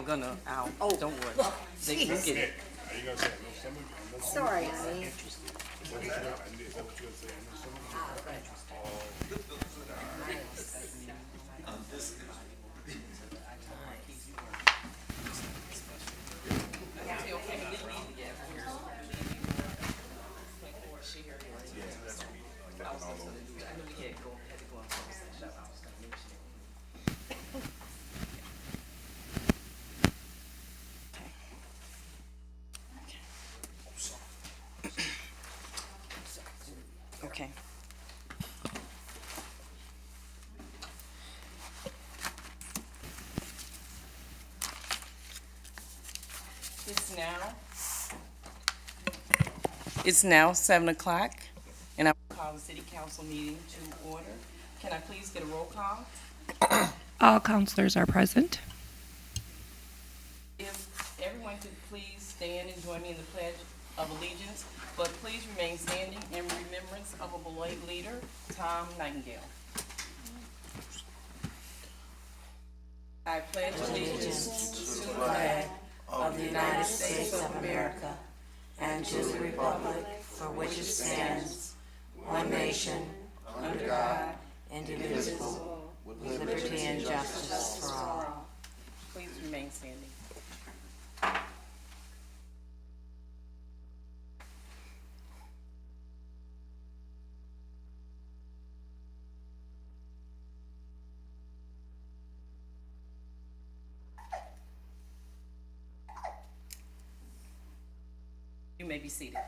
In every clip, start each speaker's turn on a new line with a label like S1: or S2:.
S1: gonna,
S2: Oh,
S1: don't worry.
S2: well,
S1: They will
S2: jeez.
S1: get it.
S3: Are you gonna say, I know some of you, I know some
S2: Sorry, honey.
S3: Is that what you're gonna say? I know some of you.
S1: Okay. It's now 7 o'clock, and I will call the city council meeting to order. Can I please get a roll call?
S4: All counselors are present.
S1: If everyone could please stand and join me in the Pledge of Allegiance, but please remain standing in remembrance of a Beloit leader, Tom Nightingale. I pledge allegiance to the flag of the United States of America and to the republic for which it stands, one nation, under God, indivisible, with liberty and justice for all. Please remain standing. You may be seated.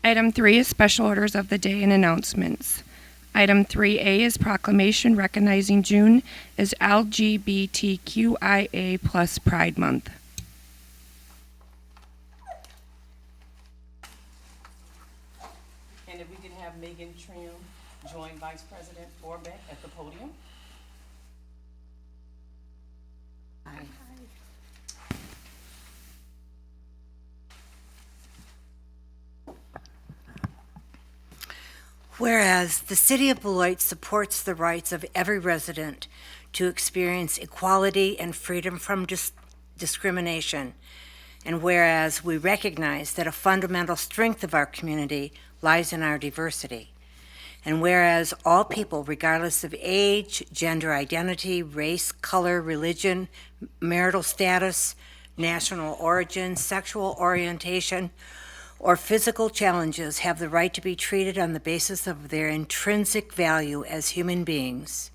S4: Item 3 is special orders of the day and announcements. Item 3A is proclamation recognizing June as LGBTQIA plus Pride Month.
S1: And if we could have Megan Trim join Vice President Orbeck at the podium.
S2: Whereas the City of Beloit supports the rights of every resident to experience equality and freedom from discrimination, and whereas we recognize that a fundamental strength of our community lies in our diversity, and whereas all people, regardless of age, gender identity, race, color, religion, marital status, national origin, sexual orientation, or physical challenges have the right to be treated on the basis of their intrinsic value as human beings.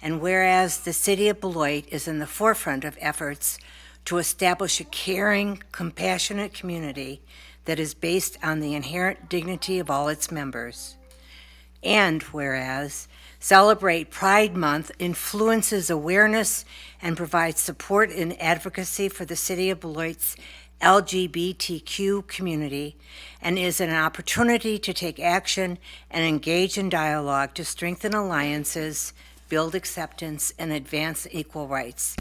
S2: And whereas the City of Beloit is in the forefront of efforts to establish a caring, compassionate community that is based on the inherent dignity of all its members. And whereas Celebrate Pride Month influences awareness and provides support and advocacy for the City of Beloit's LGBTQ community, and is an opportunity to take action and engage in dialogue to strengthen alliances, build acceptance, and advance equal rights.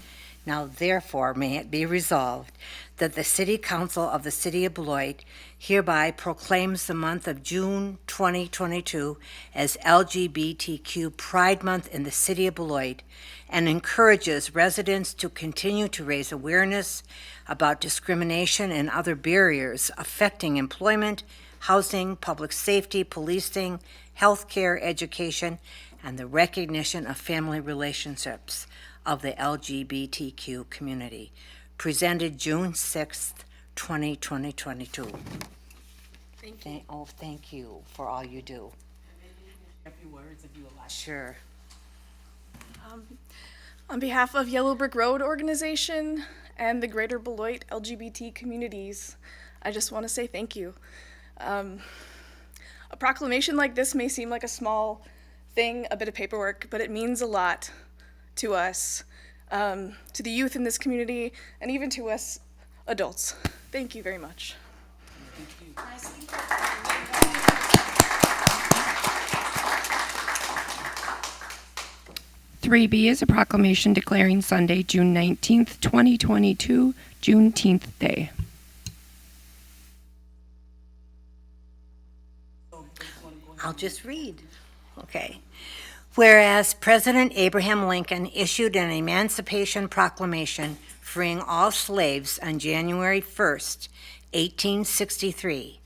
S2: Now, therefore, may it be resolved that the City Council of the City of Beloit hereby proclaims the month of June 2022 as LGBTQ Pride Month in the City of Beloit, and encourages residents to continue to raise awareness about discrimination and other barriers affecting employment, housing, public safety, policing, healthcare, education, and the recognition of family relationships of the LGBTQ community. Presented June 6th, 2022.
S1: Thank you.
S2: Thank you for all you do.
S1: A few words if you would like.
S2: Sure.
S5: On behalf of Yellow Brick Road Organization and the Greater Beloit LGBT communities, I just want to say thank you. A proclamation like this may seem like a small thing, a bit of paperwork, but it means a lot to us, to the youth in this community, and even to us adults. Thank you very much.
S4: 3B is a proclamation declaring Sunday, June 19th, 2022, Juneteenth Day.
S2: I'll just read. Okay. Whereas President Abraham Lincoln issued an Emancipation Proclamation freeing all slaves on January 1st, 1863,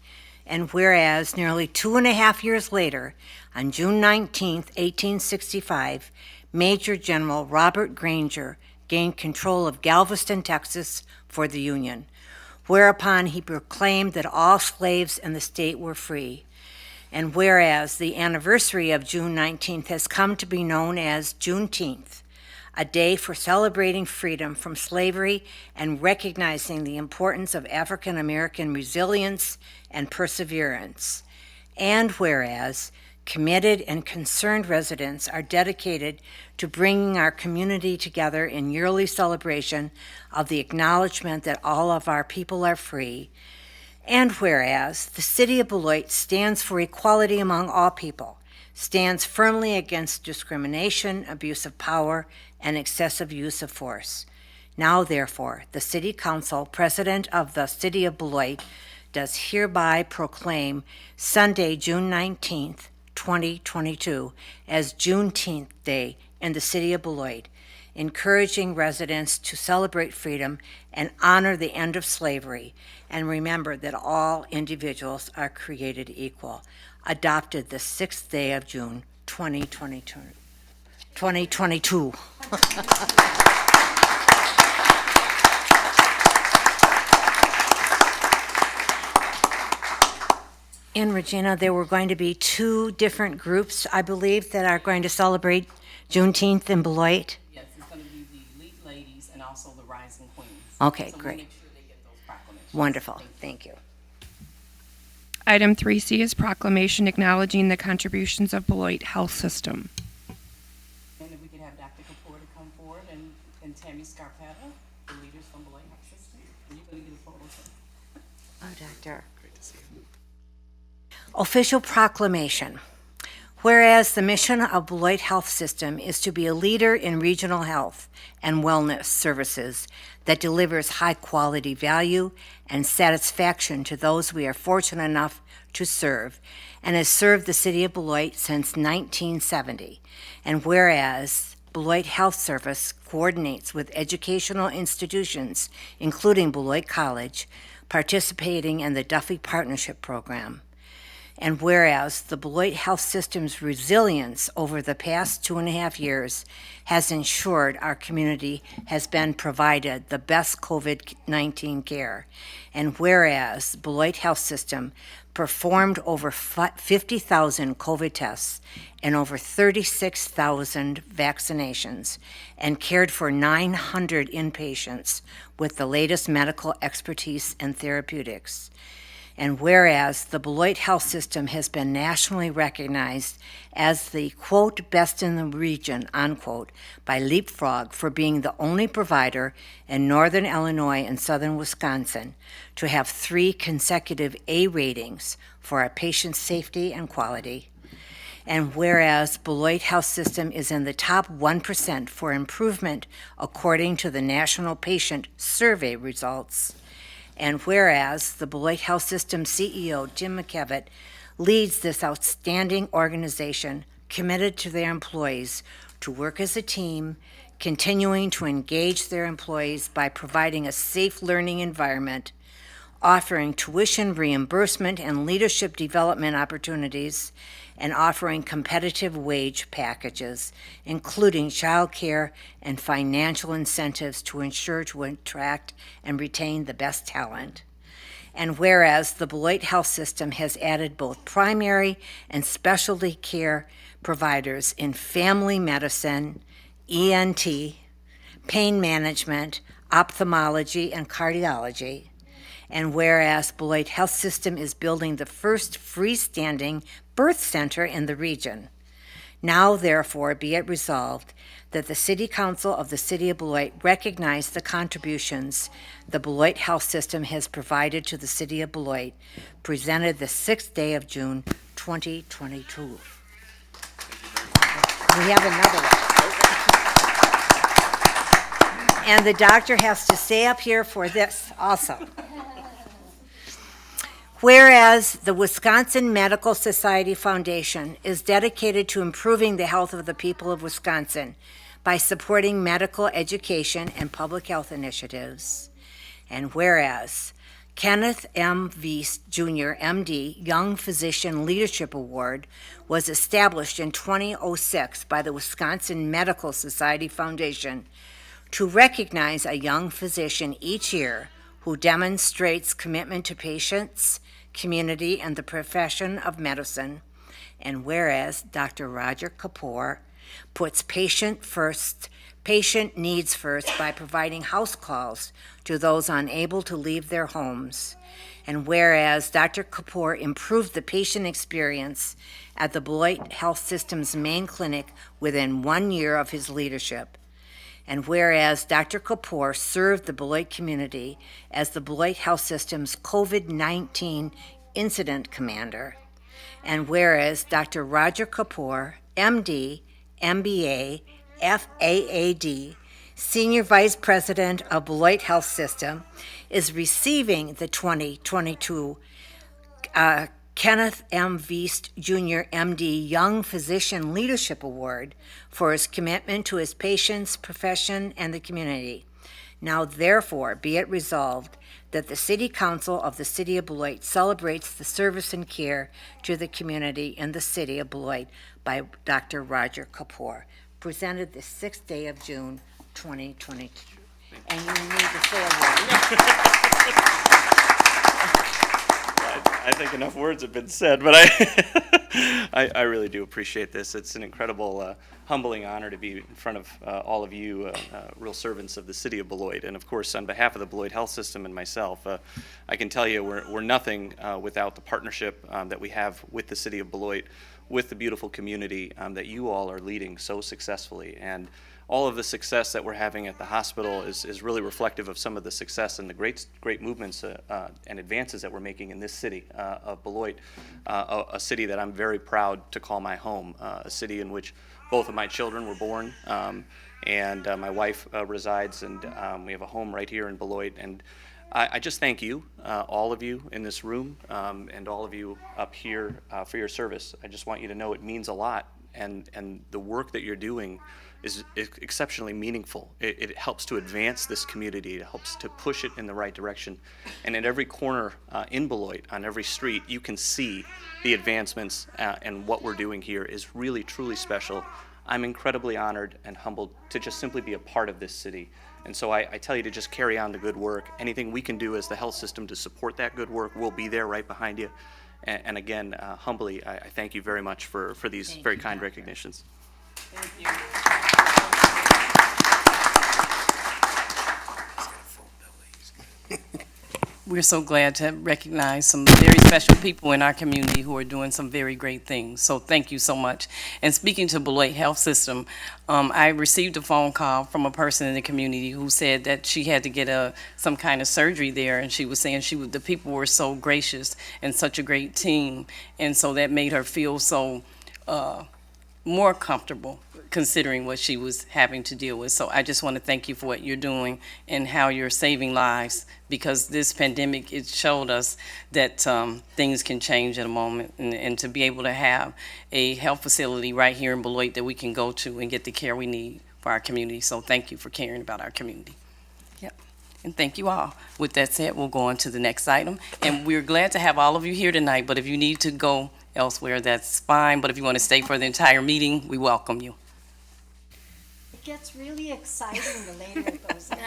S2: and whereas nearly 2.5 years later, on June 19th, 1865, Major General Robert Granger gained control of Galveston, Texas, for the Union, whereupon he proclaimed that all slaves in the state were free. And whereas the anniversary of June 19th has come to be known as Juneteenth, a day for celebrating freedom from slavery and recognizing the importance of African American resilience and perseverance. And whereas committed and concerned residents are dedicated to bringing our community together in yearly celebration of the acknowledgement that all of our people are free. And whereas the City of Beloit stands for equality among all people, stands firmly against discrimination, abuse of power, and excessive use of force. Now, therefore, the City Council, President of the City of Beloit, does hereby proclaim Sunday, June 19th, 2022, as Juneteenth Day in the City of Beloit, encouraging residents to celebrate freedom and honor the end of slavery, and remember that all individuals are created equal. Adopted the 6th day of June, 2022. In Regina, there were going to be 2 different groups, I believe, that are going to celebrate Juneteenth in Beloit.
S1: Yes, it's going to be the Elite Ladies and also the Rising Queens.
S2: Okay,
S1: So
S2: great.
S1: we'll make sure they get those proclamations.
S2: Wonderful, thank you.
S4: Item 3C is proclamation acknowledging the contributions of Beloit Health System.
S1: And if we could have Dr. Kapoor to come forward and Tammy Scarpetta, the leaders from Beloit Health System. And you're going to get a photo too.
S2: Oh, Doctor. Great to see you. Official proclamation. Whereas the mission of Beloit Health System is to be a leader in regional health and wellness services that delivers high-quality value and satisfaction to those we are fortunate enough to serve, and has served the City of Beloit since 1970. And whereas Beloit Health Service coordinates with educational institutions, including Beloit College, participating in the Duffy Partnership Program. And whereas the Beloit Health System's resilience over the past 2.5 years has ensured our community has been provided the best COVID-19 care. And whereas Beloit Health System performed over 50,000 COVID tests and over 36,000 vaccinations and cared for 900 inpatients with the latest medical expertise and therapeutics. And whereas the Beloit Health System has been nationally recognized as the, quote, best in the region, unquote, by Leapfrog for being the only provider in northern Illinois and southern Wisconsin to have 3 consecutive A ratings for our patient safety and quality. And whereas Beloit Health System is in the top 1% for improvement according to the National Patient Survey results. And whereas the Beloit Health System CEO, Jim McKevitt, leads this outstanding organization committed to their employees to work as a team, continuing to engage their employees by providing a safe learning environment, offering tuition reimbursement and leadership development opportunities, and offering competitive wage packages, including child care and financial incentives to ensure to attract and retain the best talent. And whereas the Beloit Health System has added both primary and specialty care providers in family medicine, ENT, pain management, ophthalmology, and cardiology. And whereas Beloit Health System is building the first freestanding birth center in the region. Now, therefore, be it resolved that the City Council of the City of Beloit recognize the contributions the Beloit Health System has provided to the City of Beloit, presented the 6th day of June, 2022. We have another one. And the doctor has to stay up here for this also. Whereas the Wisconsin Medical Society Foundation is dedicated to improving the health of the people of Wisconsin by supporting medical education and public health initiatives. And whereas Kenneth M. Wiest, Jr., MD, Young Physician Leadership Award was established in 2006 by the Wisconsin Medical Society Foundation to recognize a young physician each year who demonstrates commitment to patients, community, and the profession of medicine. And whereas Dr. Roger Kapoor puts patient needs first by providing house calls to those unable to leave their homes. And whereas Dr. Kapoor improved the patient experience at the Beloit Health System's main clinic within 1 year of his leadership. And whereas Dr. Kapoor served the Beloit community as the Beloit Health System's COVID-19 incident commander. And whereas Dr. Roger Kapoor, MD, MBA, FAAD, Senior Vice President of Beloit Health System, is receiving the 2022 Kenneth M. Wiest, Jr., MD, Young Physician Leadership Award for his commitment to his patients, profession, and the community. Now, therefore, be it resolved that the City Council of the City of Beloit celebrates the service and care to the community in the City of Beloit by Dr. Roger Kapoor, presented the 6th day of June, 2022. And you need to say a word.
S6: I think enough words have been said, but I really do appreciate this. It's an incredible, humbling honor to be in front of all of you, real servants of the City of Beloit. And of course, on behalf of the Beloit Health System and myself, I can tell you we're nothing without the partnership that we have with the City of Beloit, with the beautiful community that you all are leading so successfully. And all of the success that we're having at the hospital is really reflective of some of the success and the great movements and advances that we're making in this city of Beloit, a city that I'm very proud to call my home, a city in which both of my children were born, and my wife resides, and we have a home right here in Beloit. And I just thank you, all of you in this room, and all of you up here for your service. I just want you to know it means a lot, and the work that you're doing is exceptionally meaningful. It helps to advance this community. It helps to push it in the right direction. And at every corner in Beloit, on every street, you can see the advancements, and what we're doing here is really, truly special. I'm incredibly honored and humbled to just simply be a part of this city. And so I tell you to just carry on the good work. Anything we can do as the health system to support that good work, we'll be there right behind you. And again, humbly, I thank you very much for these very kind recognitions.
S1: Thank you. We're so glad to recognize some very special people in our community who are doing some very great things. So thank you so much. And speaking to Beloit Health System, I received a phone call from a person in the community who said that she had to get some kind of surgery there, and she was saying the people were so gracious and such a great team, and so that made her feel so more comfortable considering what she was having to deal with. So I just want to thank you for what you're doing and how you're saving lives, because this pandemic, it showed us that things can change at a moment, and to be able to have a health facility right here in Beloit that we can go to and get the care we need for our community. So thank you for caring about our community. Yep. And thank you all. With that said, we'll go on to the next item. And we're glad to have all of you here tonight, but if you need to go elsewhere, that's fine. But if you want to stay for the entire meeting, we welcome you.
S7: It gets really exciting the later it goes on.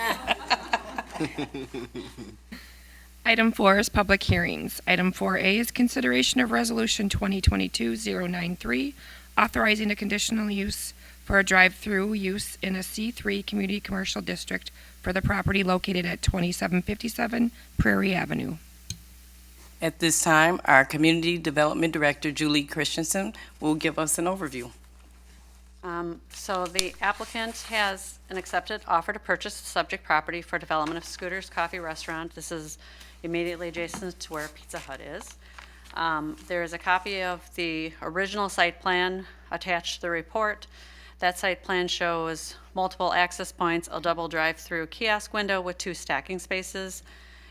S4: Item 4 is public hearings. Item 4A is consideration of Resolution 2022-093, authorizing a conditional use for a drive-through use in a C3 community commercial district for the property located at 2757 Prairie Avenue.
S1: At this time, our Community Development Director, Julie Christensen, will give us an overview.
S8: So the applicant has an accepted offer to purchase the subject property for development of Scooter's Coffee Restaurant. This is immediately adjacent to where Pizza Hut is. There is a copy of the original site plan attached to the report. That site plan shows multiple access points, a double drive-through kiosk window with 2 stacking spaces,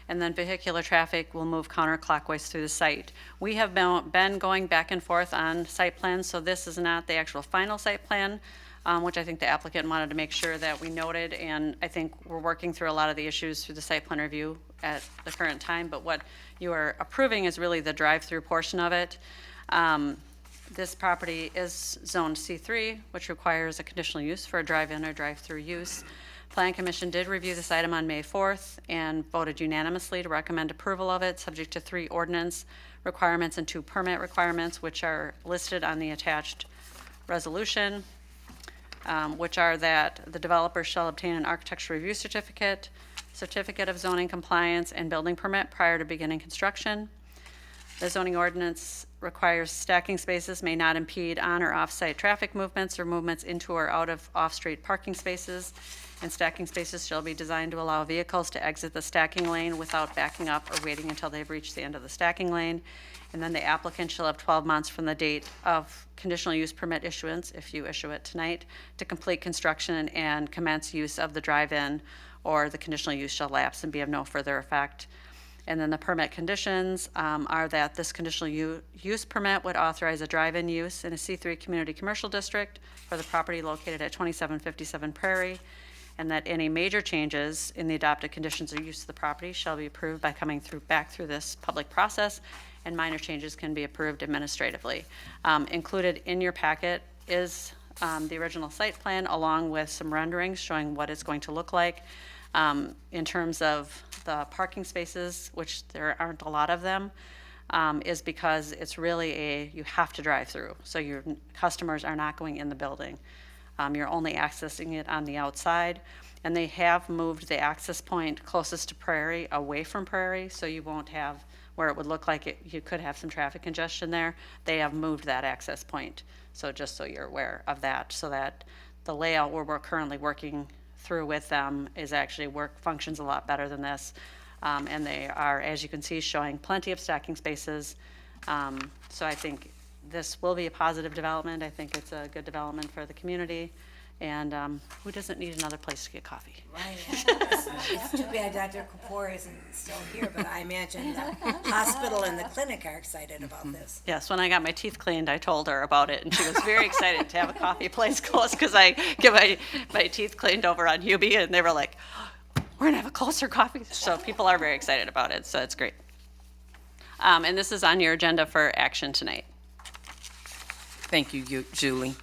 S8: and then vehicular traffic will move counterclockwise through the site. We have been going back and forth on site plans, so this is not the actual final site plan, which I think the applicant wanted to make sure that we noted, and I think we're working through a lot of the issues through the site plan review at the current time, but what you are approving is really the drive-through portion of it. This property is zoned C3, which requires a conditional use for a drive-in or drive-through use. Plan Commission did review this item on May 4th and voted unanimously to recommend approval of it, subject to 3 ordinance requirements and 2 permit requirements, which are listed on the attached resolution, which are that the developer shall obtain an architectural review certificate, certificate of zoning compliance, and building permit prior to beginning construction. The zoning ordinance requires stacking spaces may not impede on or off-site traffic movements or movements into or out of off-street parking spaces, and stacking spaces shall be designed to allow vehicles to exit the stacking lane without backing up or waiting until they've reached the end of the stacking lane. And then the applicant shall have 12 months from the date of conditional use permit issuance, if you issue it tonight, to complete construction and commence use of the drive-in, or the conditional use shall lapse and be of no further effect. And then the permit conditions are that this conditional use permit would authorize a drive-in use in a C3 community commercial district for the property located at 2757 Prairie, and that any major changes in the adopted conditions or use of the property shall be approved by coming back through this public process, and minor changes can be approved administratively. Included in your packet is the original site plan, along with some renderings showing what it's going to look like. In terms of the parking spaces, which there aren't a lot of them, is because it's really you have to drive through. So your customers are not going in the building. You're only accessing it on the outside. And they have moved the access point closest to Prairie away from Prairie, so you won't have where it would look like you could have some traffic congestion there. They have moved that access point. So just so you're aware of that, so that the layout where we're currently working through with them is actually functions a lot better than this. And they are, as you can see, showing plenty of stacking spaces. So I think this will be a positive development. I think it's a good development for the community. And who doesn't need another place to get coffee?
S2: Right. It's too bad Dr. Kapoor isn't still here, but I imagine the hospital and the clinic are excited about this.
S8: Yes, when I got my teeth cleaned, I told her about it, and she was very excited to have a coffee place close, because I get my teeth cleaned over on Hubie, and they were like, we're gonna have a closer coffee. So people are very excited about it, so it's great. And this is on your agenda for action tonight.
S1: Thank you, Julie.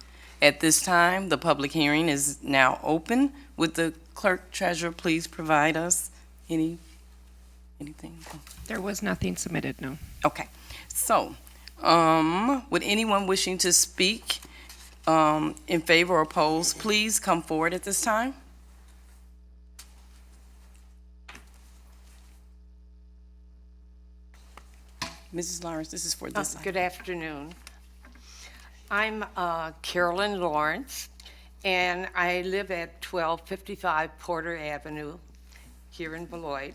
S1: At this time, the public hearing is now open. Would the clerk treasurer please provide us anything?
S4: There was nothing submitted, no.
S1: Okay. So, would anyone wishing to speak in favor or opposed, please come forward at this time? Mrs. Lawrence, this is for this.
S9: Good afternoon. I'm Carolyn Lawrence, and I live at 1255 Porter Avenue here in Beloit.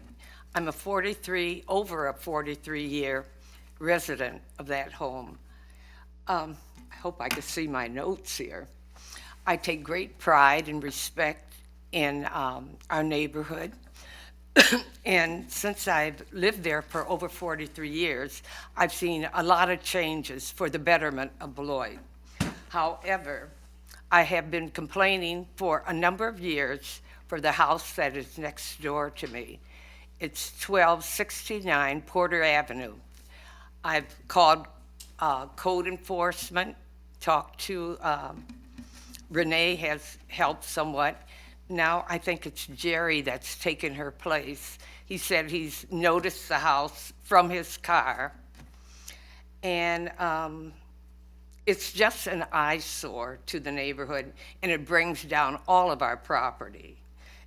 S9: I'm over a 43-year resident of that home. I hope I can see my notes here. I take great pride and respect in our neighborhood. And since I've lived there for over 43 years, I've seen a lot of changes for the betterment of Beloit. However, I have been complaining for a number of years for the house that is next door to me. It's 1269 Porter Avenue. I've called code enforcement, talked to Renee has helped somewhat. Now I think it's Jerry that's taken her place. He said he's noticed the house from his car. And it's just an eyesore to the neighborhood, and it brings down all of our property,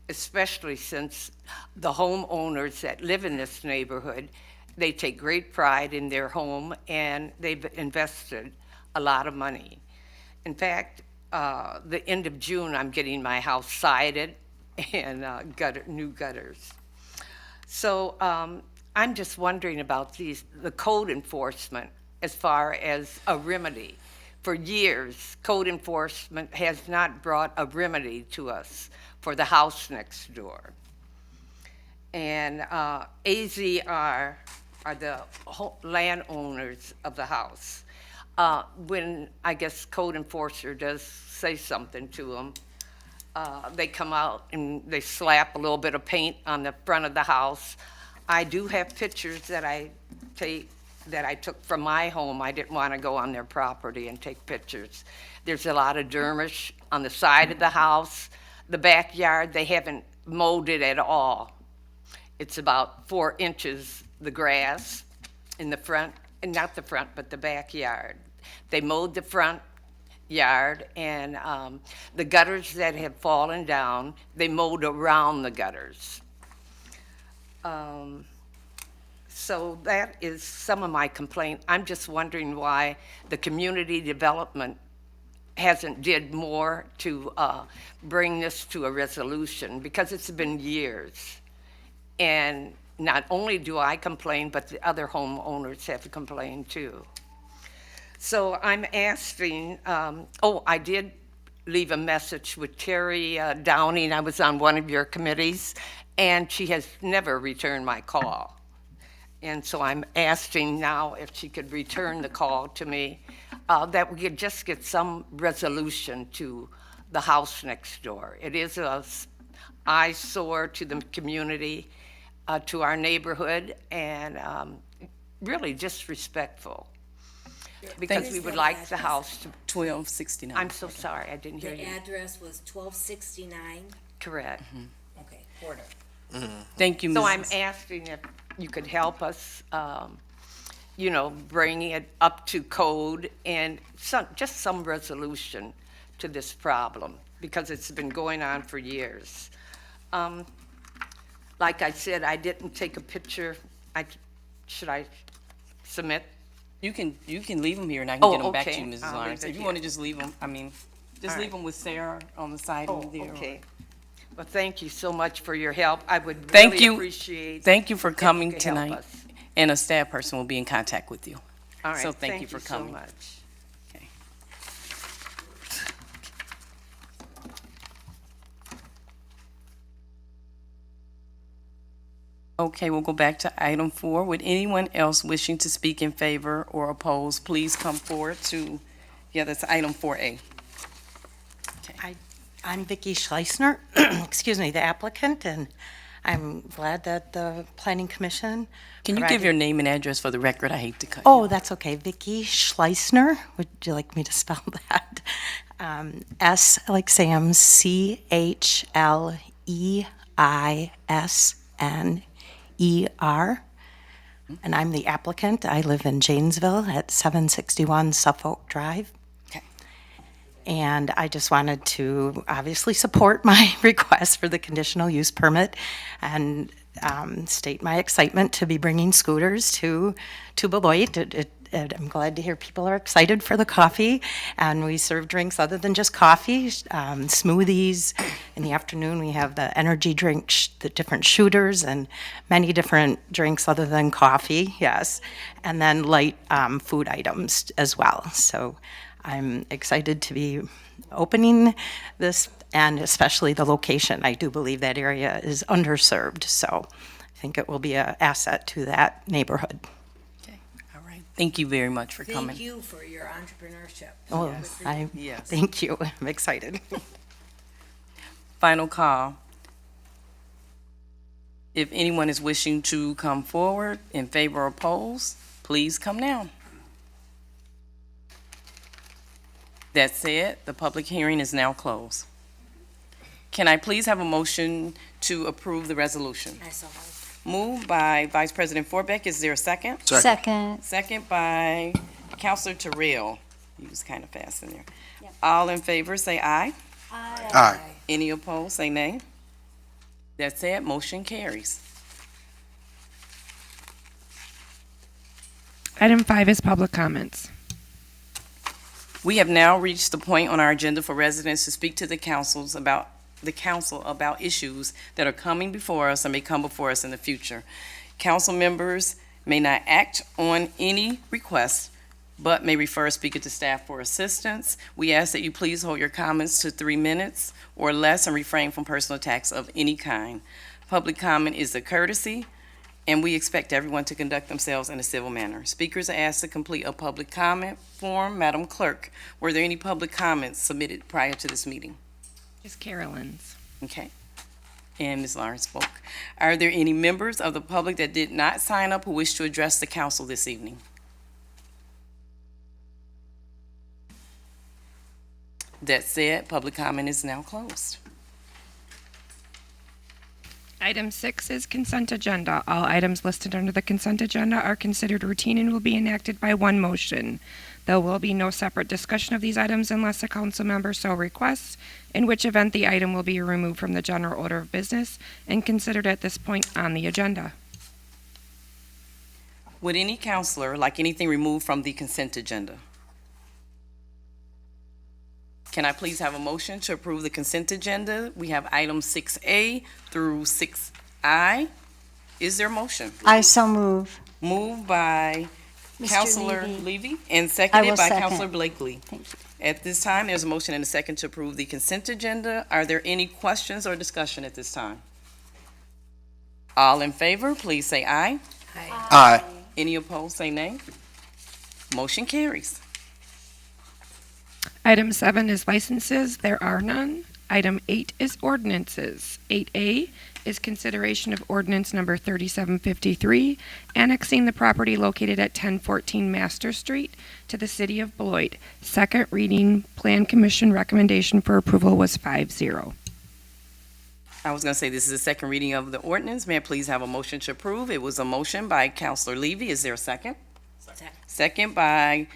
S9: especially since the homeowners that live in this neighborhood, they take great pride in their home, and they've invested a lot of money. In fact, the end of June, I'm getting my house sided and new gutters. So I'm just wondering about the code enforcement as far as a remedy. For years, code enforcement has not brought a remedy to us for the house next door. And AZR are the landowners of the house. When, I guess, code enforcer does say something to them, they come out and they slap a little bit of paint on the front of the house. I do have pictures that I took from my home. I didn't want to go on their property and take pictures. There's a lot of dermish on the side of the house. The backyard, they haven't mowed it at all. It's about 4 inches, the grass in the front, and not the front, but the backyard. They mowed the front yard, and the gutters that have fallen down, they mowed around the gutters. So that is some of my complaint. I'm just wondering why the community development hasn't did more to bring this to a resolution, because it's been years. And not only do I complain, but the other homeowners have complained too. So I'm asking, I did leave a message with Terry Downing. I was on one of your committees, and she has never returned my call. And so I'm asking now if she could return the call to me, that we could just get some resolution to the house next door. It is a eyesore to the community, to our neighborhood, and really disrespectful. Because we would like the house to,
S1: 1269.
S9: I'm so sorry, I didn't hear
S2: The
S9: you.
S2: address was 1269,
S9: Correct.
S2: okay, Porter.
S1: Thank you,
S9: So
S1: Mrs.
S9: I'm asking if you could help us, bring it up to code and just some resolution to this problem, because it's been going on for years. Like I said, I didn't take a picture. Should I submit?
S1: You can leave them here and I can get them back to
S9: okay.
S1: you, Mrs.
S9: I'll
S1: Lawrence.
S9: leave it
S1: If you want to
S9: here.
S1: just leave them, just
S9: All
S1: leave
S9: right.
S1: them with Sarah on the side over there.
S9: Okay. Well, thank you so much for your help. I would
S1: Thank
S9: really
S1: you.
S9: appreciate.
S1: Thank you for
S9: if you
S1: coming
S9: could help
S1: tonight.
S9: us.
S1: And a staff person will be in contact with you.
S9: All right.
S1: So thank you for coming.
S9: so much.
S1: Okay. Okay, we'll go back to item 4. Would anyone else wishing to speak in favor or oppose, please come forward to, that's item 4A.
S10: I'm Vicki Schleisner, excuse me, the applicant, and I'm glad that the Planning Commission.
S1: Can you give
S10: provided-
S1: your name and address for the record? I hate to cut you.
S10: Oh, that's okay. Vicki Schleisner. Would you like me to spell that? S like Sam, CHLEISNER. And I'm the applicant. I live in Janesville at 761 Suffolk Drive.
S1: Okay.
S10: And I just wanted to obviously support my request for the conditional use permit and state my excitement to be bringing scooters to Beloit. I'm glad to hear people are excited for the coffee, and we serve drinks other than just coffee, smoothies. In the afternoon, we have the energy drink, the different shooters, and many different drinks other than coffee, yes, and then light food items as well. So I'm excited to be opening this, and especially the location. I do believe that area is underserved, so I think it will be an asset to that neighborhood.
S1: Okay. All right. Thank you very much for coming.
S2: Thank you for your entrepreneurship.
S10: Oh,
S1: Yes.
S10: thank you. I'm excited.
S1: Final call. If anyone is wishing to come forward in favor or oppose, please come now. That said, the public hearing is now closed. Can I please have a motion to approve the resolution?
S2: I saw that.
S1: Moved by Vice President Forbeck. Is there a second?
S7: Second.
S1: Second by Councilor Terrell. He was kind of fast in there. All in favor, say aye.
S7: Aye.
S1: Any opposed, say nay. That said, motion carries.
S4: Item 5 is public comments.
S1: We have now reached the point on our agenda for residents to speak to the council about issues that are coming before us and may come before us in the future. Council members may not act on any requests, but may refer a speaker to staff for assistance. We ask that you please hold your comments to 3 minutes or less and refrain from personal attacks of any kind. Public comment is a courtesy, and we expect everyone to conduct themselves in a civil manner. Speakers are asked to complete a public comment form. Madam Clerk, were there any public comments submitted prior to this meeting?
S4: Just Carolyn's.
S1: Okay. And Ms. Lawrence spoke. Are there any members of the public that did not sign up who wish to address the council this evening? That said, public comment is now closed.
S4: Item 6 is consent agenda. All items listed under the consent agenda are considered routine and will be enacted by one motion. There will be no separate discussion of these items unless a council member so requests, in which event the item will be removed from the general order of business and considered at this point on the agenda.
S1: Would any counselor like anything removed from the consent agenda? Can I please have a motion to approve the consent agenda? We have items 6A through 6I. Is there a motion?
S7: I so move.
S1: Moved by
S7: Mr.
S1: Counselor
S7: Levy.
S1: Levy and
S7: I
S1: seconded
S7: will
S1: by
S7: second.
S1: Counselor Blakely.
S7: Thank you.
S1: At this time, there's a motion and a second to approve the consent agenda. Are there any questions or discussion at this time? All in favor, please say aye.
S3: Aye.
S1: Any opposed, say nay. Motion carries.
S4: Item 7 is licenses. There are none. Item 8 is ordinances. 8A is consideration of ordinance number 3753, annexing the property located at 1014 Master Street to the city of Beloit. Second reading, Plan Commission recommendation for approval was 5-0.
S1: I was going to say this is the second reading of the ordinance. May I please have a motion to approve? It was a motion by Counselor Levy. Is there a second? Second by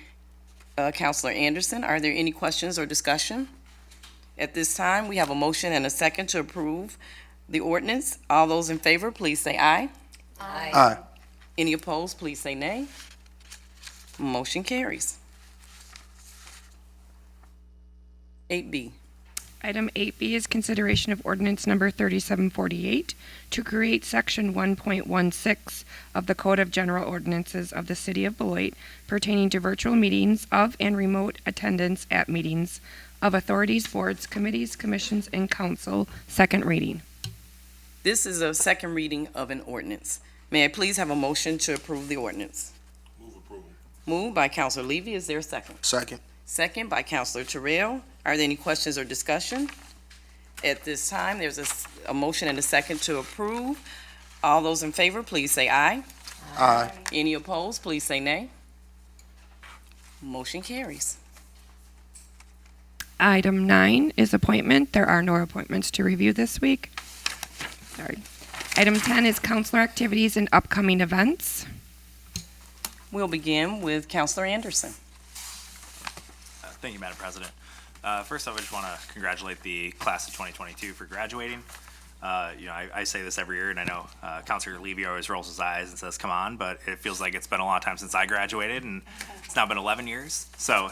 S1: Counselor Anderson. Are there any questions or discussion? At this time, we have a motion and a second to approve the ordinance. All those in favor, please say aye.
S3: Aye.
S1: Any opposed, please say nay. Motion carries. 8B.
S4: Item 8B is consideration of ordinance number 3748 to create section 1.16 of the Code of General Ordinances of the City of Beloit pertaining to virtual meetings of and remote attendance at meetings of authorities, boards, committees, commissions, and council. Second reading.
S1: This is a second reading of an ordinance. May I please have a motion to approve the ordinance?
S3: Move approval.
S1: Moved by Counselor Levy. Is there a second?
S3: Second.
S1: Second by Counselor Terrell. Are there any questions or discussion? At this time, there's a motion and a second to approve. All those in favor, please say aye.
S3: Aye.
S1: Any opposed, please say nay. Motion carries.
S4: Item 9 is appointment. There are no appointments to review this week. Sorry. Item 10 is counselor activities and upcoming events.
S1: We'll begin with Counselor Anderson.
S11: Thank you, Madam President. First off, I just want to congratulate the class of 2022 for graduating. I say this every year, and I know Counselor Levy always rolls his eyes and says, come on, but it feels like it's been a long time since I graduated, and it's now been 11 years. So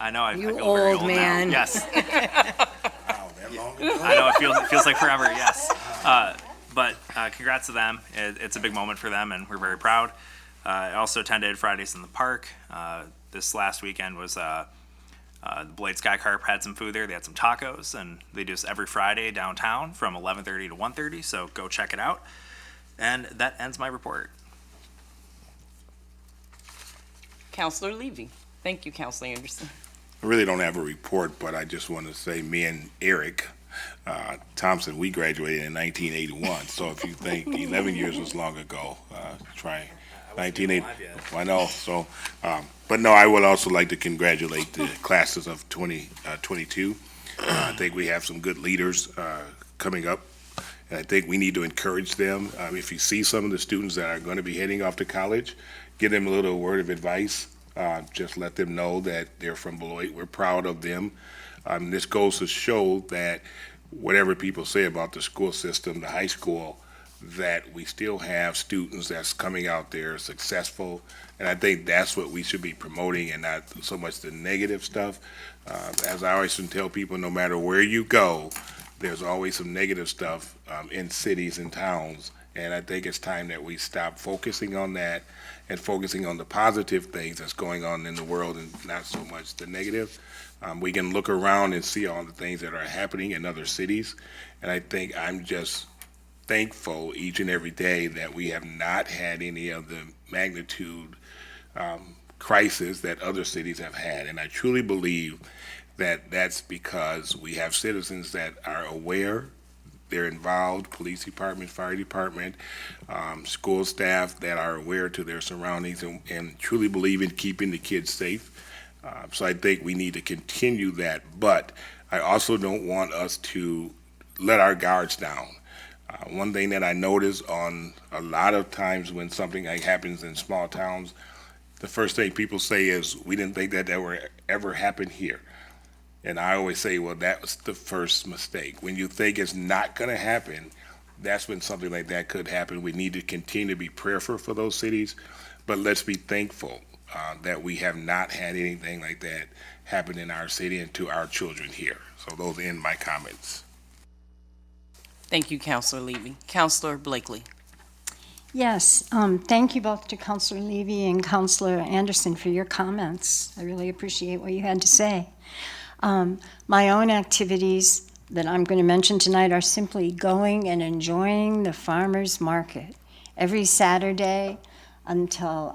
S11: I know I feel very
S2: old
S11: old
S2: man.
S11: now. Yes.
S3: Wow, that long ago?
S11: I know it feels like forever, yes. But congrats to them. It's a big moment for them, and we're very proud. I also attended Fridays in the Park. This last weekend was the Beloit Sky Carp had some food there. They had some tacos, and they do this every Friday downtown from 11:30 to 1:30, so go check it out. And that ends my report.
S1: Counselor Levy. Thank you, Counselor Anderson.
S3: I really don't have a report, but I just want to say me and Eric Thompson, we graduated in 1981. So if you think 11 years was long ago, try 1980. I know. So, but no, I would also like to congratulate the classes of 2022. I think we have some good leaders coming up, and I think we need to encourage them. If you see some of the students that are going to be heading off to college, give them a little word of advice. Just let them know that they're from Beloit. We're proud of them. This goes to show that whatever people say about the school system, the high school, that we still have students that's coming out there successful. And I think that's what we should be promoting, and not so much the negative stuff. As I always tell people, no matter where you go, there's always some negative stuff in cities and towns. And I think it's time that we stop focusing on that and focusing on the positive things that's going on in the world, and not so much the negative. We can look around and see all the things that are happening in other cities. And I think I'm just thankful each and every day that we have not had any of the magnitude crisis that other cities have had. And I truly believe that that's because we have citizens that are aware, they're involved, police department, fire department, school staff that are aware to their surroundings and truly believe in keeping the kids safe. So I think we need to continue that, but I also don't want us to let our guards down. One thing that I notice on a lot of times when something like happens in small towns, the first thing people say is, we didn't think that would ever happen here. And I always say, well, that was the first mistake. When you think it's not going to happen, that's when something like that could happen. We need to continue to be prayerful for those cities, but let's be thankful that we have not had anything like that happen in our city and to our children here. So those end my comments.
S1: Thank you, Councilor Levy. Councilor Blakely.
S7: Yes, thank you both to Councilor Levy and Councilor Anderson for your comments. I really appreciate what you had to say. My own activities that I'm going to mention tonight are simply going and enjoying the farmers market. Every Saturday until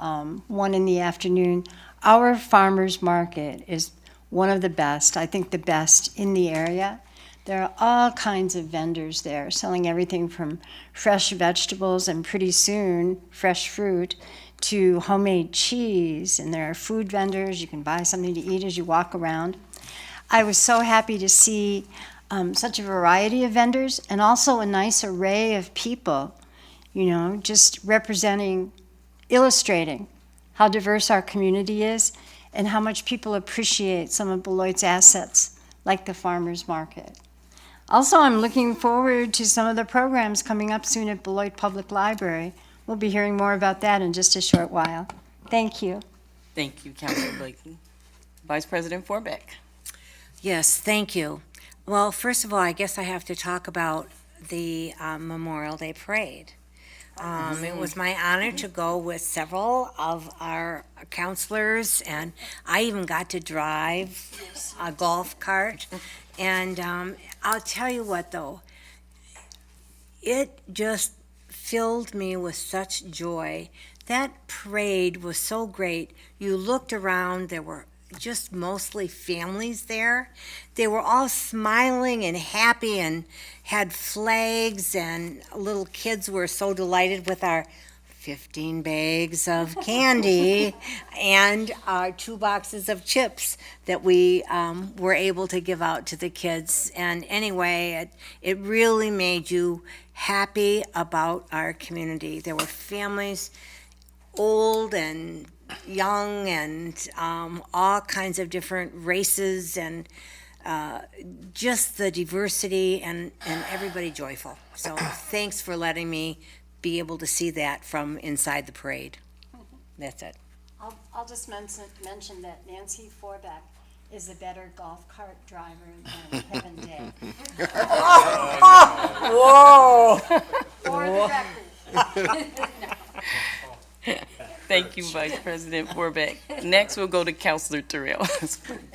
S7: 1 in the afternoon, our farmers market is one of the best, I think the best in the area. There are all kinds of vendors there selling everything from fresh vegetables and pretty soon fresh fruit to homemade cheese. And there are food vendors. You can buy something to eat as you walk around. I was so happy to see such a variety of vendors and also a nice array of people, you know, just representing, illustrating how diverse our community is and how much people appreciate some of Beloit's assets, like the farmers market. Also, I'm looking forward to some of the programs coming up soon at Beloit Public Library. We'll be hearing more about that in just a short while. Thank you.
S1: Thank you, Councilor Blakely. Vice President Forbeck.
S2: Yes, thank you. Well, first of all, I guess I have to talk about the Memorial Day Parade. It was my honor to go with several of our counselors, and I even got to drive a golf cart. And I'll tell you what, though, it just filled me with such joy. That parade was so great. You looked around, there were just mostly families there. They were all smiling and happy and had flags, and little kids were so delighted with our 15 bags of candy and 2 boxes of chips that we were able to give out to the kids. And anyway, it really made you happy about our community. There were families, old and young, and all kinds of different races, and just the diversity and everybody joyful. So thanks for letting me be able to see that from inside the parade. That's it.
S7: I'll just mention that Nancy Forbeck is a better golf cart driver than Kevin Day.
S1: Whoa!
S7: For the record.
S1: Thank you, Vice President Forbeck. Next, we'll go to Councilor Terrell.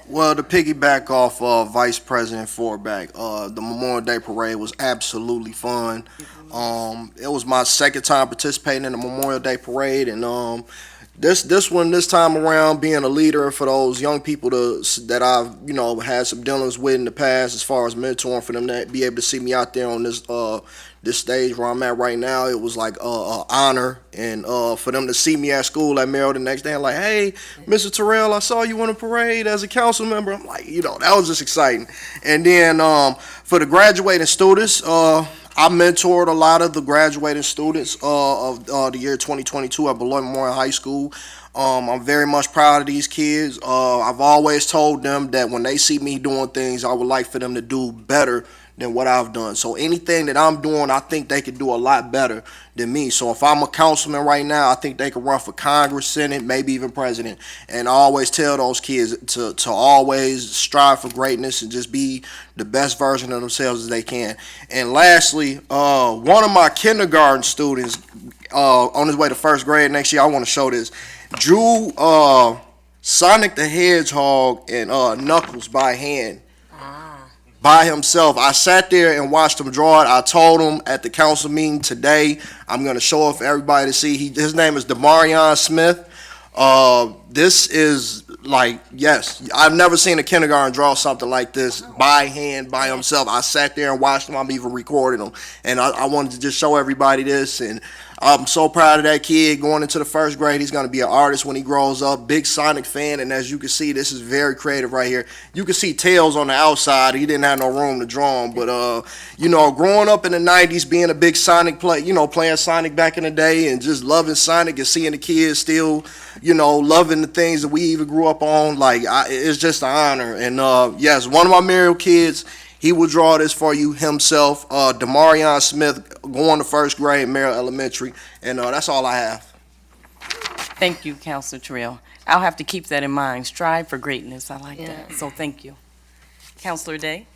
S12: Well, to piggyback off Vice President Forbeck, the Memorial Day Parade was absolutely fun. It was my second time participating in the Memorial Day Parade, and this time around, being a leader for those young people that I've had some dealings with in the past, as far as mentoring for them to be able to see me out there on this stage where I'm at right now, it was like an honor, and for them to see me at school at Merrill the next day, I'm like, hey, Mr. Terrell, I saw you on a parade as a council member. I'm like, that was just exciting. And then for the graduating students, I mentored a lot of the graduating students of the year 2022 at Beloit Memorial High School. I'm very much proud of these kids. I've always told them that when they see me doing things, I would like for them to do better than what I've done. So anything that I'm doing, I think they could do a lot better than me. So if I'm a councilman right now, I think they could run for Congress, Senate, maybe even president. And I always tell those kids to always strive for greatness and just be the best version of themselves as they can. And lastly, one of my kindergarten students on his way to first grade next year, I want to show this, drew Sonic the Hedgehog and Knuckles by hand. by himself. I sat there and watched him draw it. I told him at the council meeting today, I'm going to show it for everybody to see. His name is Demarion Smith. This is like, yes, I've never seen a kindergarten draw something like this by hand, by himself. I sat there and watched him. I'm even recording him. And I wanted to just show everybody this. And I'm so proud of that kid going into the first grade. He's going to be an artist when he grows up. Big Sonic fan. And as you can see, this is very creative right here. You can see Tails on the outside. He didn't have no room to draw him. But, you know, growing up in the 90s, being a big Sonic play, you know, playing Sonic back in the day and just loving Sonic and seeing the kids still, you know, loving the things that we even grew up on, like, it's just an honor. And, yes, one of my Mariel kids, he will draw this for you himself. Demarion Smith, going to first grade, Merrill Elementary. And that's all I have.
S13: Thank you, Councilor Terrell. I'll have to keep that in mind. Strive for greatness. I like that. So thank you. Councilor Day?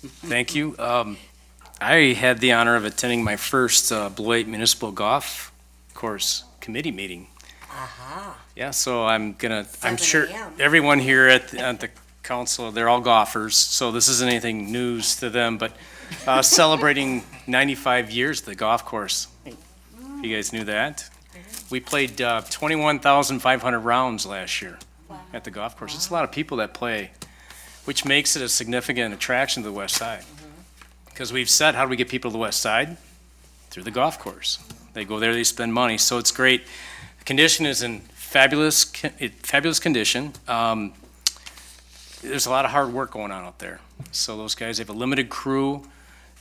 S14: Thank you. I had the honor of attending my first Beloit Municipal Golf Course Committee meeting. Yeah, so I'm sure
S2: 7 a.m.
S14: everyone here at the council, they're all golfers, so this isn't anything news to them, but celebrating 95 years of the golf course. You guys knew that? We played 21,500 rounds last year at the golf course. It's a lot of people that play, which makes it a significant attraction to the west side. Because we've said, how do we get people to the west side? Through the golf course. They go there, they spend money, so it's great. The condition is in fabulous condition. There's a lot of hard work going on out there. So those guys have a limited crew,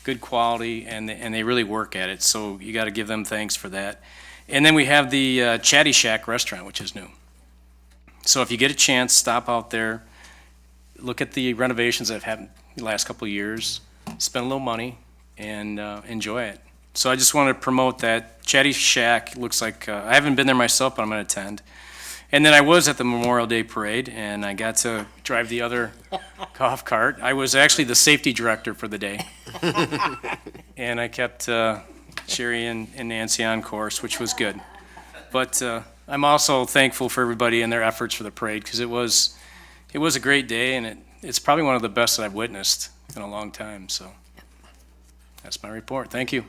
S14: good quality, and they really work at it. So you got to give them thanks for that. And then we have the Chatty Shack restaurant, which is new. So if you get a chance, stop out there, look at the renovations that have happened the last couple of years, spend a little money, and enjoy it. So I just want to promote that. Chatty Shack looks like, I haven't been there myself, but I'm going to attend. And then I was at the Memorial Day Parade, and I got to drive the other golf cart. I was actually the safety director for the day. And I kept Sherry and Nancy on course, which was good. But I'm also thankful for everybody and their efforts for the parade, because it was a great day, and it's probably one of the best that I've witnessed in a long time. So that's my report. Thank you.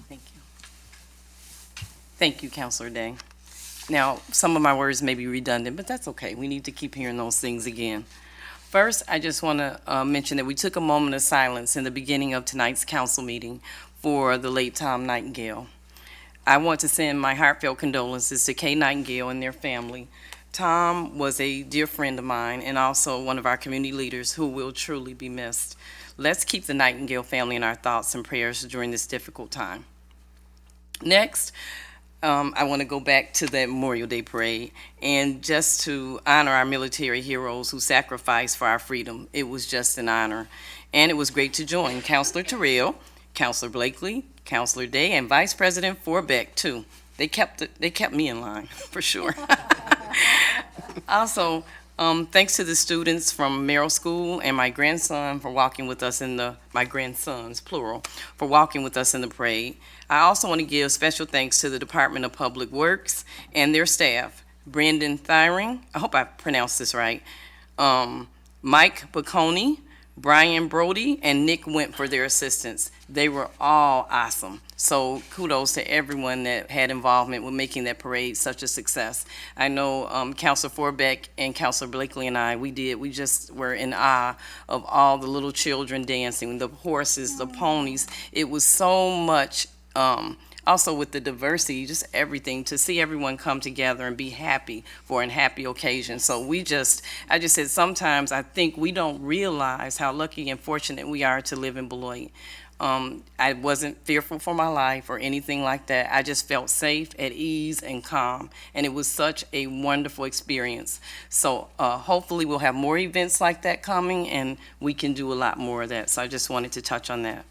S13: Thank you. Thank you, Councilor Day. Now, some of my words may be redundant, but that's okay. We need to keep hearing those things again. First, I just want to mention that we took a moment of silence in the beginning of tonight's council meeting for the late Tom Nightingale. I want to send my heartfelt condolences to Kay Nightingale and their family. Tom was a dear friend of mine and also one of our community leaders who will truly be missed. Let's keep the Nightingale family in our thoughts and prayers during this difficult time. Next, I want to go back to the Memorial Day Parade and just to honor our military heroes who sacrificed for our freedom. It was just an honor. And it was great to join Councilor Terrell, Councilor Blakely, Councilor Day, and Vice President Forbeck, too. They kept me in line, for sure. Also, thanks to the students from Merrill School and my grandson for walking with us my grandsons, plural, for walking with us in the parade. I also want to give special thanks to the Department of Public Works and their staff, Brandon Thiring, I hope I pronounced this right, Mike Bocconi, Brian Brody, and Nick Went for their assistance. They were all awesome. So kudos to everyone that had involvement with making that parade such a success. I know Councilor Forbeck and Councilor Blakely and I, we just were in awe of all the little children dancing, the horses, the ponies. It was so much, also with the diversity, just everything, to see everyone come together and be happy for a happy occasion. So I just said sometimes I think we don't realize how lucky and fortunate we are to live in Beloit. I wasn't fearful for my life or anything like that. I just felt safe, at ease, and calm, and it was such a wonderful experience. So hopefully we'll have more events like that coming, and we can do a lot more of that. So I just wanted to touch on that.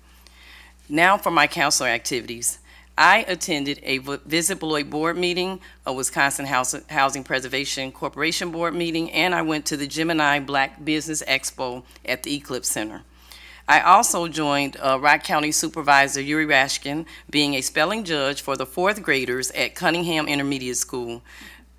S13: Now for my counselor activities. I attended a Visit Beloit Board meeting, a Wisconsin Housing Preservation Corporation Board meeting, and I went to the Gemini Black Business Expo at the Eclipse Center. I also joined Rock County Supervisor Yuri Rashkin, being a spelling judge for the 4th graders at Cunningham Intermediate School.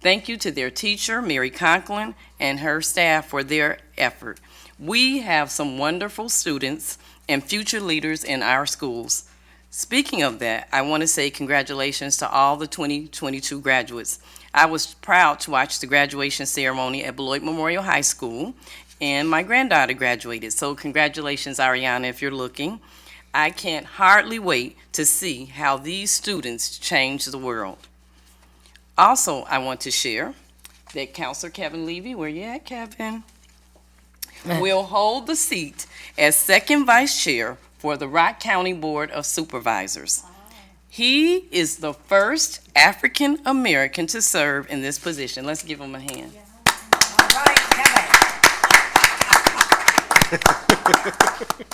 S13: Thank you to their teacher, Mary Conklin, and her staff for their effort. We have some wonderful students and future leaders in our schools. Speaking of that, I want to say congratulations to all the 2022 graduates. I was proud to watch the graduation ceremony at Beloit Memorial High School, and my granddaughter graduated. So congratulations, Ariana, if you're looking. I can't hardly wait to see how these students change the world. Also, I want to share that Counselor Kevin Levy, where you at, Kevin, will hold the seat as second vice chair for the Rock County Board of Supervisors. He is the first African American to serve in this position. Let's give him a hand.
S2: All right, Kevin.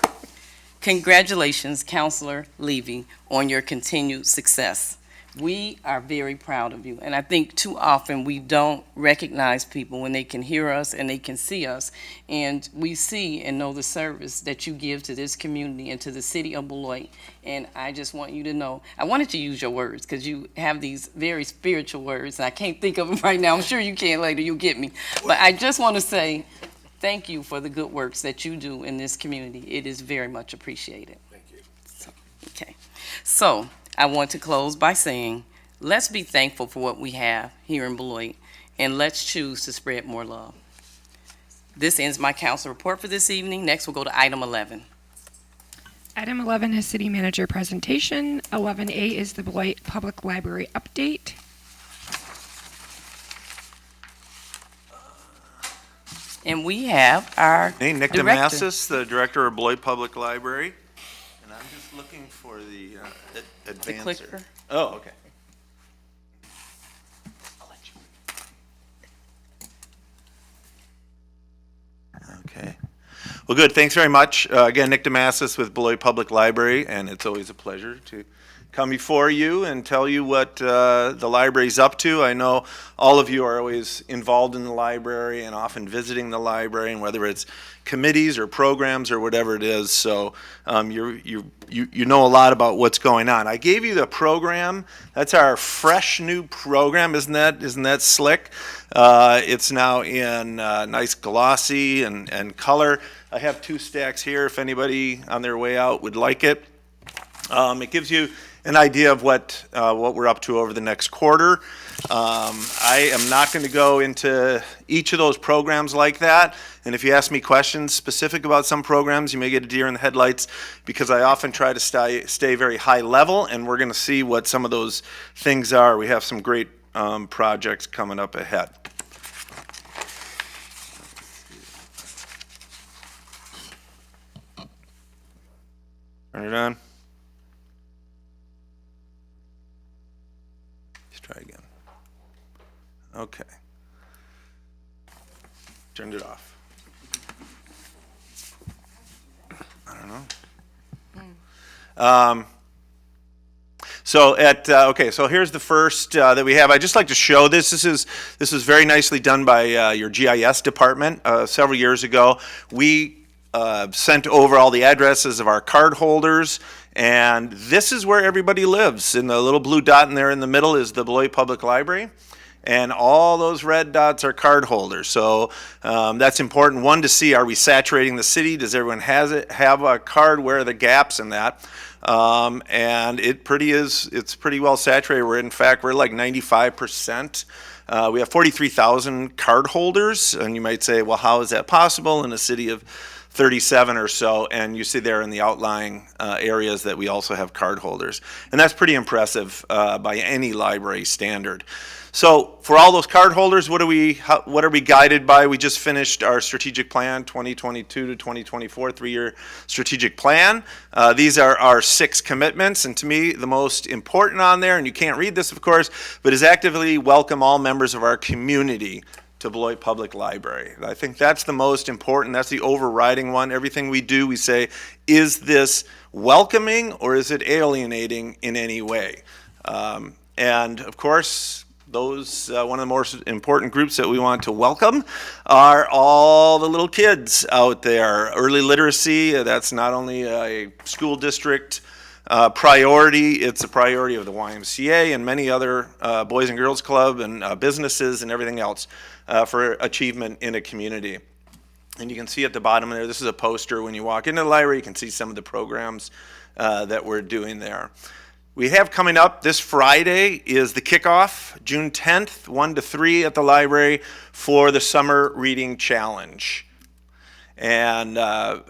S13: Congratulations, Counselor Levy, on your continued success. We are very proud of you, and I think too often we don't recognize people when they can hear us and they can see us, and we see and know the service that you give to this community and to the city of Beloit. And I just want you to know, I wanted to use your words because you have these very spiritual words, and I can't think of them right now. I'm sure you can later, you'll get me. But I just want to say thank you for the good works that you do in this community. It is very much appreciated.
S3: Thank you.
S13: So I want to close by saying, let's be thankful for what we have here in Beloit, and let's choose to spread more love. This ends my council report for this evening. Next, we'll go to item 11.
S4: Item 11 is City Manager Presentation. 11A is the Beloit Public Library Update.
S13: And we have our
S15: Hey, Nick
S13: director.
S15: Damasis, the Director of Beloit Public Library. And I'm just looking for the advancer.
S13: clicker.
S15: Oh, okay. Okay. Well, good. Thanks very much. Again, Nick Damasis with Beloit Public Library, and it's always a pleasure to come before you and tell you what the library's up to. I know all of you are always involved in the library and often visiting the library, and whether it's committees or programs or whatever it is, so you know a lot about what's going on. I gave you the program. That's our fresh new program. Isn't that slick? It's now in nice glossy and color. I have 2 stacks here if anybody on their way out would like it. It gives you an idea of what we're up to over the next quarter. I am not going to go into each of those programs like that, and if you ask me questions specific about some programs, you may get a deer in the headlights, because I often try to stay very high level, and we're going to see what some of those things are. We have some great projects coming up ahead. Turn it on. Try again. Okay. Turned it off. I don't know. So here's the first that we have. I'd just like to show this. This is very nicely done by your GIS department. Several years ago, we sent over all the addresses of our card holders, and this is where everybody lives. And the little blue dot in there in the middle is the Beloit Public Library, and all those red dots are card holders. So that's important. One, to see, are we saturating the city? Does everyone have a card? Where are the gaps in that? And it's pretty well saturated. We're like 95%. We have 43,000 card holders, and you might say, well, how is that possible in a city of 37 or so? And you see there in the outlying areas that we also have card holders. And that's pretty impressive by any library standard. So for all those card holders, what are we guided by? We just finished our strategic plan, 2022 to 2024, 3-year strategic plan. These are our 6 commitments, and to me, the most important on there, and you can't read this, of course, but is actively welcome all members of our community to Beloit Public Library. I think that's the most important. That's the overriding one. Everything we do, we say, is this welcoming or is it alienating in any way? And of course, those one of the most important groups that we want to welcome are all the little kids out there. Early literacy, that's not only a school district priority, it's a priority of the YMCA and many other Boys and Girls Club and businesses and everything else for achievement in a community. And you can see at the bottom there, this is a poster. When you walk into the library, you can see some of the programs that we're doing there. We have coming up this Friday is the kickoff, June 10th, 1 to 3 at the library for the Summer Reading Challenge. And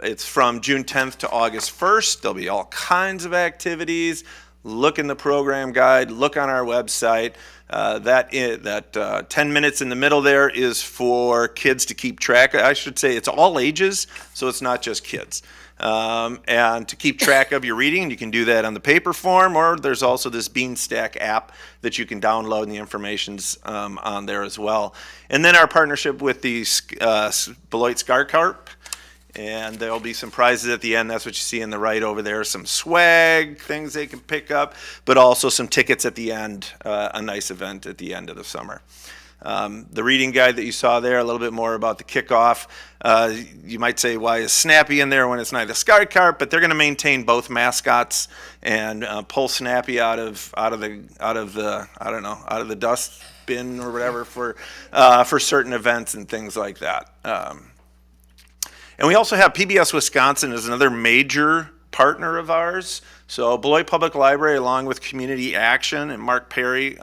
S15: it's from June 10th to August 1st. There'll be all kinds of activities. Look in the program guide, look on our website. That 10 minutes in the middle there is for kids to keep track. I should say it's all ages, so it's not just kids. And to keep track of your reading, you can do that on the paper form, or there's also this Beanstack app that you can download, and the information's on there as well. And then our partnership with the Beloit Scar Carp, and there'll be some prizes at the end. That's what you see in the right over there, some swag, things they can pick up, but also some tickets at the end, a nice event at the end of the summer. The reading guide that you saw there, a little bit more about the kickoff. You might say, why is Snappy in there when it's not the Scar Carp? But they're going to maintain both mascots and pull Snappy out of the dust bin or whatever for certain events and things like that. And we also have PBS Wisconsin as another major partner of ours. So Beloit Public Library, along with Community Action and Mark Perry,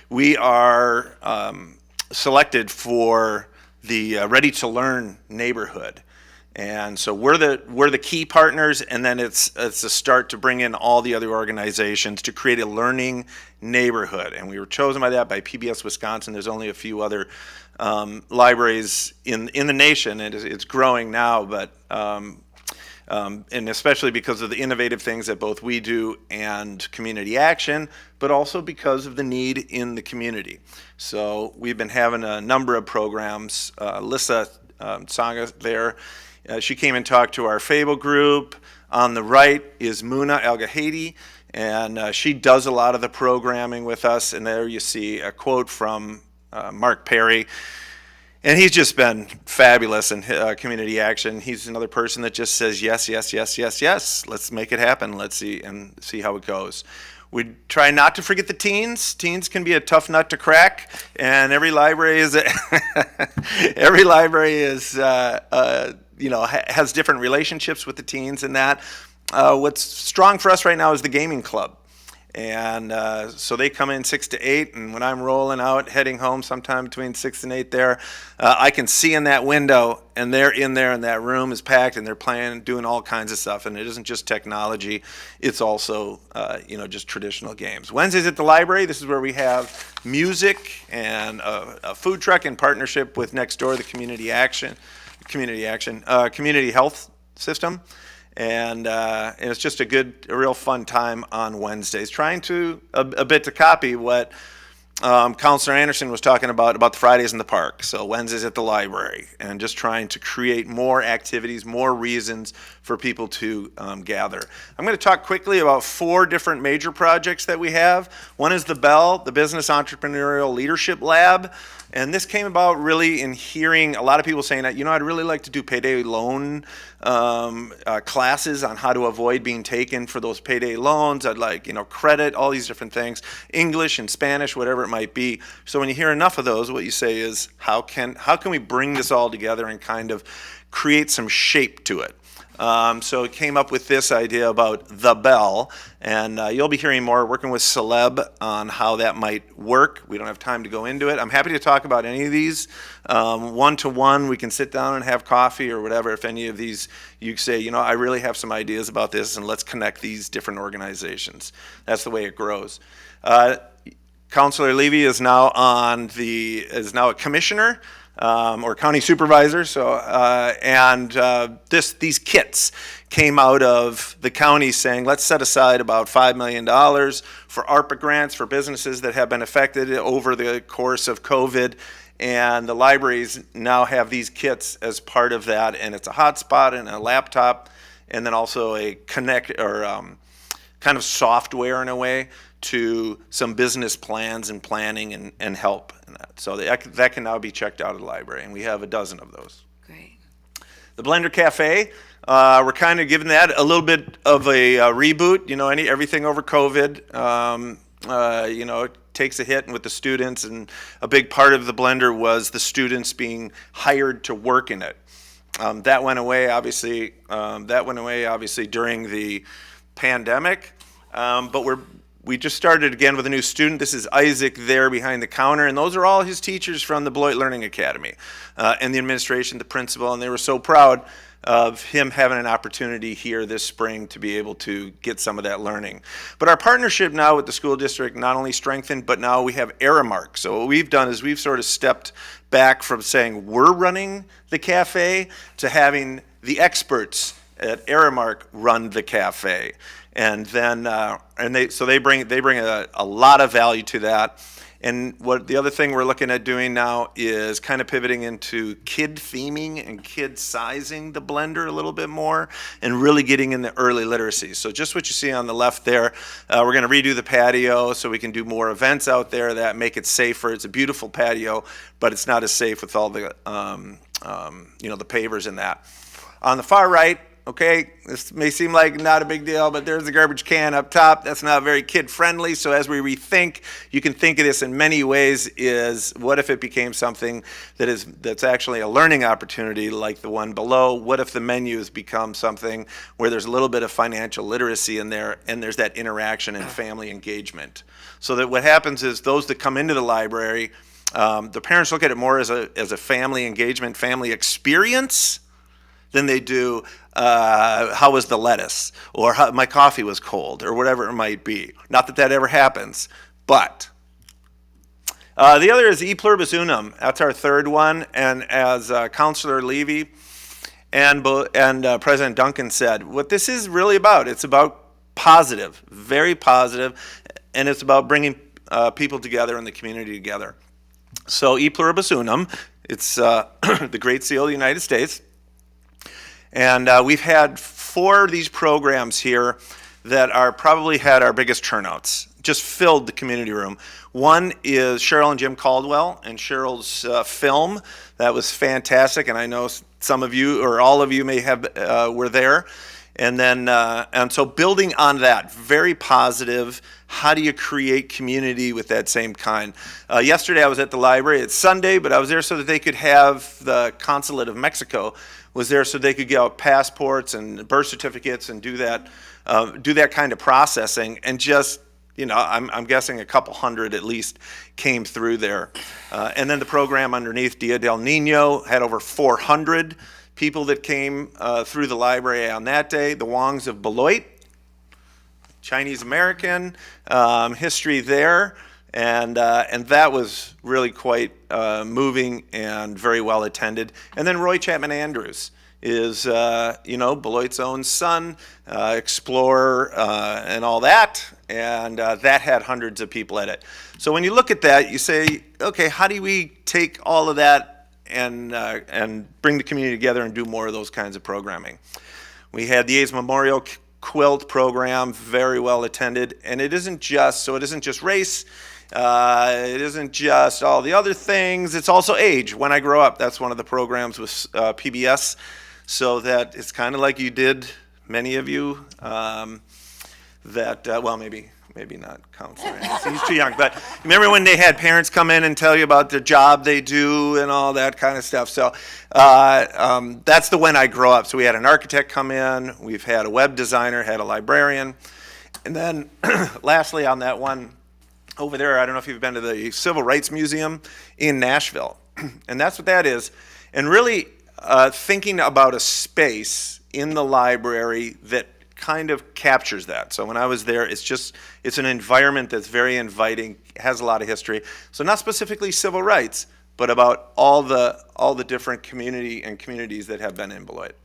S15: we are selected for the Ready to Learn neighborhood. And so we're the key partners, and then it's a start to bring in all the other organizations to create a learning neighborhood. And we were chosen by PBS Wisconsin. There's only a few other libraries in the nation, and it's growing now, but and especially because of the innovative things that both we do and Community Action, but also because of the need in the community. So we've been having a number of programs. Lissa Sanga there, she came and talked to our Fable group. On the right is Muna Al-Gahedi, and she does a lot of the programming with us, and there you see a quote from Mark Perry. And he's just been fabulous in Community Action. He's another person that just says yes, yes, yes, yes, yes. Let's make it happen. Let's see how it goes. We try not to forget the teens. Teens can be a tough nut to crack, and every library is has different relationships with the teens. And that what's strong for us right now is the gaming club. And so they come in 6 to 8, and when I'm rolling out, heading home sometime between 6 and 8 there, I can see in that window, and they're in there, and that room is packed, and they're playing, doing all kinds of stuff. And it isn't just technology, it's also, just traditional games. Wednesdays at the library, this is where we have music and a food truck in partnership with next door, the Community Health System. And it's just a real fun time on Wednesdays. Trying to a bit to copy what Councilor Anderson was talking about the Fridays in the park. So Wednesdays at the library, and just trying to create more activities, more reasons for people to gather. I'm going to talk quickly about 4 different major projects that we have. One is the BELL, the Business Entrepreneurial Leadership Lab. And this came about really in hearing a lot of people saying that, I'd really like to do payday loan classes on how to avoid being taken for those payday loans. I'd like, credit, all these different things, English and Spanish, whatever it might be. So when you hear enough of those, what you say is, how can we bring this all together and kind of create some shape to it? So it came up with this idea about the BELL, and you'll be hearing more, working with Celeb on how that might work. We don't have time to go into it. I'm happy to talk about any of these. One-to-one, we can sit down and have coffee or whatever. If any of these you say, I really have some ideas about this, and let's connect these different organizations. That's the way it grows. Councilor Levy is now a commissioner. Or county supervisor. So, these kits came out of the county saying, let's set aside about $5 million for ARPA grants for businesses that have been affected over the course of COVID. And the libraries now have these kits as part of that, and it's a hotspot and a laptop, and then also a connect or kind of software in a way to some business plans and planning and help in that. So that can now be checked out of the library, and we have a dozen of those.
S1: Great.
S15: The Blender Cafe, we're kind of giving that a little bit of a reboot. Everything over COVID takes a hit with the students, and a big part of the blender was the students being hired to work in it. That went away, obviously. During the pandemic, but we just started again with a new student. This is Isaac there behind the counter, and those are all his teachers from the Beloit Learning Academy, and the administration, the principal, and they were so proud of him having an opportunity here this spring to be able to get some of that learning. But our partnership now with the school district not only strengthened, but now we have Aramark. So what we've done is we've sort of stepped back from saying we're running the cafe to having the experts at Aramark run the cafe. And then they bring a lot of value to that. And what the other thing we're looking at doing now is kind of pivoting into kid theming and kid sizing the blender a little bit more, and really getting in the early literacy. So just what you see on the left there, we're going to redo the patio so we can do more events out there that make it safer. It's a beautiful patio, but it's not as safe with all the the pavers in that. On the far right, okay, this may seem like not a big deal, but there's the garbage can up top. That's not very kid-friendly. So as we rethink, you can think of this in many ways, is what if it became something that's actually a learning opportunity like the one below? What if the menus become something where there's a little bit of financial literacy in there, and there's that interaction and family engagement? So that what happens is those that come into the library, the parents look at it more as a family engagement, family experience, than they do, how was the lettuce, or how my coffee was cold, or whatever it might be. Not that that ever happens, but. The other is E Pluribus Unum. That's our third one, and as Councilor Levy and President Duncan said, what this is really about, it's about positive, very positive, and it's about bringing people together and the community together. So E Pluribus Unum, it's the Great Seal of the United States. And we've had 4 of these programs here that are probably had our biggest turnouts, just filled the community room. One is Cheryl and Jim Caldwell and Cheryl's film. That was fantastic, and I know some of you or all of you may have were there. And then and so building on that, very positive. How do you create community with that same kind? Yesterday I was at the library. It's Sunday, but I was there so that they could have the Consulate of Mexico was there so they could get out passports and birth certificates and do that kind of processing. And just, I'm guessing a couple hundred at least came through there. And then the program underneath, Dia del Nino, had over 400 people that came through the library on that day. The Wongs of Beloit, Chinese American history there. And that was really quite moving and very well attended. And then Roy Chapman Andrews is, Beloit's own son, explorer, and all that. And that had hundreds of people at it. So when you look at that, you say, okay, how do we take all of that and bring the community together and do more of those kinds of programming? We had the A's Memorial Quilt program, very well attended. And it isn't just race. It isn't just all the other things. It's also age. When I grow up, that's one of the programs with PBS, so that it's kind of like you did, many of you, maybe not Counselor Anderson, he's too young, but remember when they had parents come in and tell you about the job they do and all that kind of stuff. So that's the When I Grow Up. So we had an architect come in, we've had a web designer, had a librarian, and then lastly on that one, over there, I don't know if you've been to the Civil Rights Museum in Nashville. And that's what that is. And really thinking about a space in the library that kind of captures that. So when I was there, it's an environment that's very inviting, has a lot of history. So not specifically civil rights, but about all the different communities that have been in Beloit.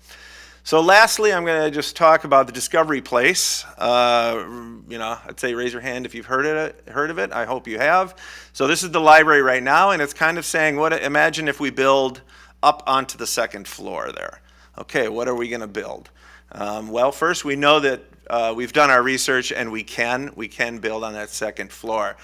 S15: So lastly, I'm going to just talk about the Discovery Place. I'd say raise your hand if you've heard of it. I hope you have. So this is the library right now, and it's kind of saying, imagine if we build up onto the second floor there. Okay, what are we going to build? Well, first we know that we've done our research, and we can build on that second floor.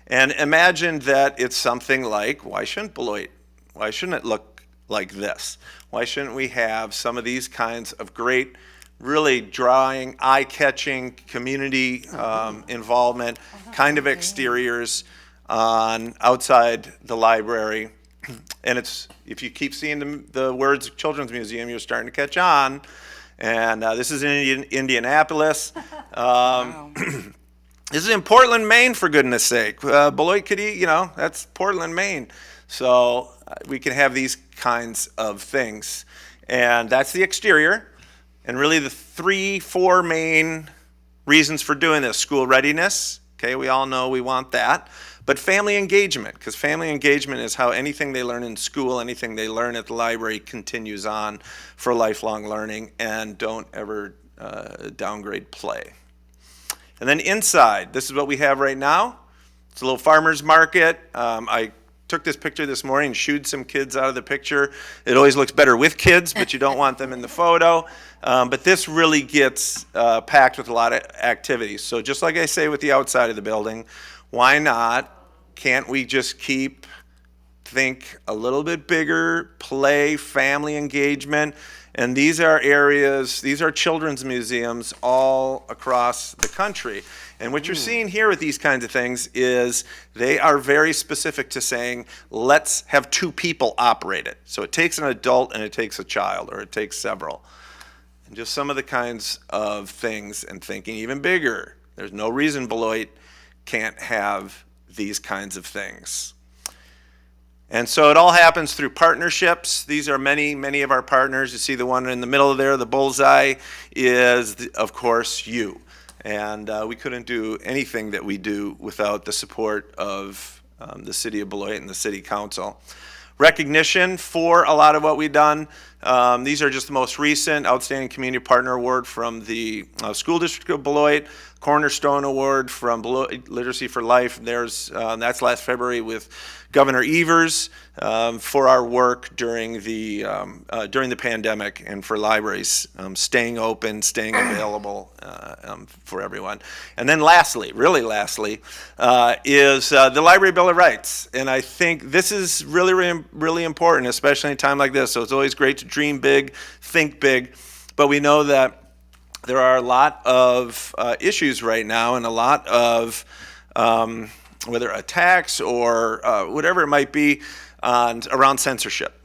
S15: And imagine that it's something like, why shouldn't Beloit? Why shouldn't it look like this? Why shouldn't we have some of these kinds of great really drawing, eye-catching, community involvement kind of exteriors on outside the library. And it's, if you keep seeing the words Children's Museum, you're starting to catch on. And this is in Indianapolis. This is in Portland, Maine, for goodness sake. Beloit could eat, that's Portland, Maine. So we can have these kinds of things. And that's the exterior. And really the 3-4 main reasons for doing this: school readiness. Okay, we all know we want that. But family engagement, because family engagement is how anything they learn in school, anything they learn at the library continues on for lifelong learning, and don't ever downgrade play. And then inside, this is what we have right now. It's a little farmer's market. I took this picture this morning, shooed some kids out of the picture. It always looks better with kids, but you don't want them in the photo. But this really gets packed with a lot of activities. So just like I say with the outside of the building, why not? Can't we just think a little bit bigger, play, family engagement? And these are areas, these are children's museums all across the country. And what you're seeing here with these kinds of things is they are very specific to saying, let's have 2 people operate it. So it takes an adult and it takes a child, or it takes several. And just some of the kinds of things, and thinking even bigger. There's no reason Beloit can't have these kinds of things. And so it all happens through partnerships. These are many, many of our partners. You see the one in the middle there, the bullseye, is, of course, you. And we couldn't do anything that we do without the support of the City of Beloit and the City Council. Recognition for a lot of what we've done. These are just the most recent. Outstanding Community Partner Award from the School District of Beloit. Cornerstone Award from Beloit Literacy for Life. That's last February with Governor Evers for our work during the pandemic, and for libraries staying open, staying available for everyone. And then lastly, really lastly, is the Library Bill of Rights. And I think this is really, really, really important, especially in a time like this. So it's always great to dream big, think big, but we know that there are a lot of issues right now, and a lot of whether attacks or whatever it might be around censorship.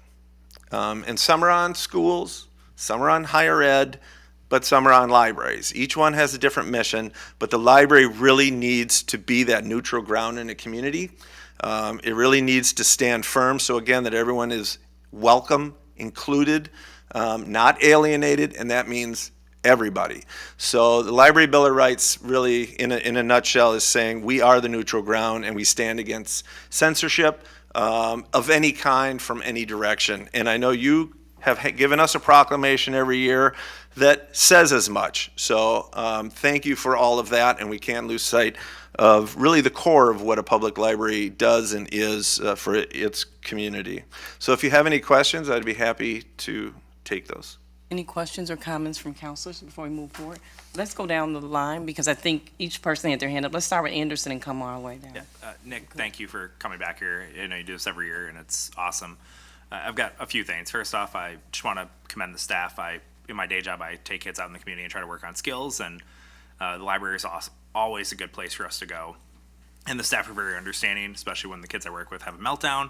S15: And some are on schools, some are on higher ed, but some are on libraries. Each one has a different mission, but the library really needs to be that neutral ground in a community. It really needs to stand firm, so again, that everyone is welcome, included, not alienated, and that means everybody. So the Library Bill of Rights really, in a nutshell, is saying we are the neutral ground and we stand against censorship of any kind from any direction. And I know you have given us a proclamation every year that says as much. So thank you for all of that, and we can't lose sight of really the core of what a public library does and is for its community. So if you have any questions, I'd be happy to take those.
S13: Any questions or comments from counselors before we move forward? Let's go down the line, because I think each person had their hand up. Let's start with Anderson and come all the way down.
S11: Yeah, Nick, thank you for coming back here. I know you do this every year, and it's awesome. I've got a few things. First off, I just want to commend the staff. In my day job, I take kids out in the community and try to work on skills, and the library is always a good place for us to go. And the staff are very understanding, especially when the kids I work with have a meltdown.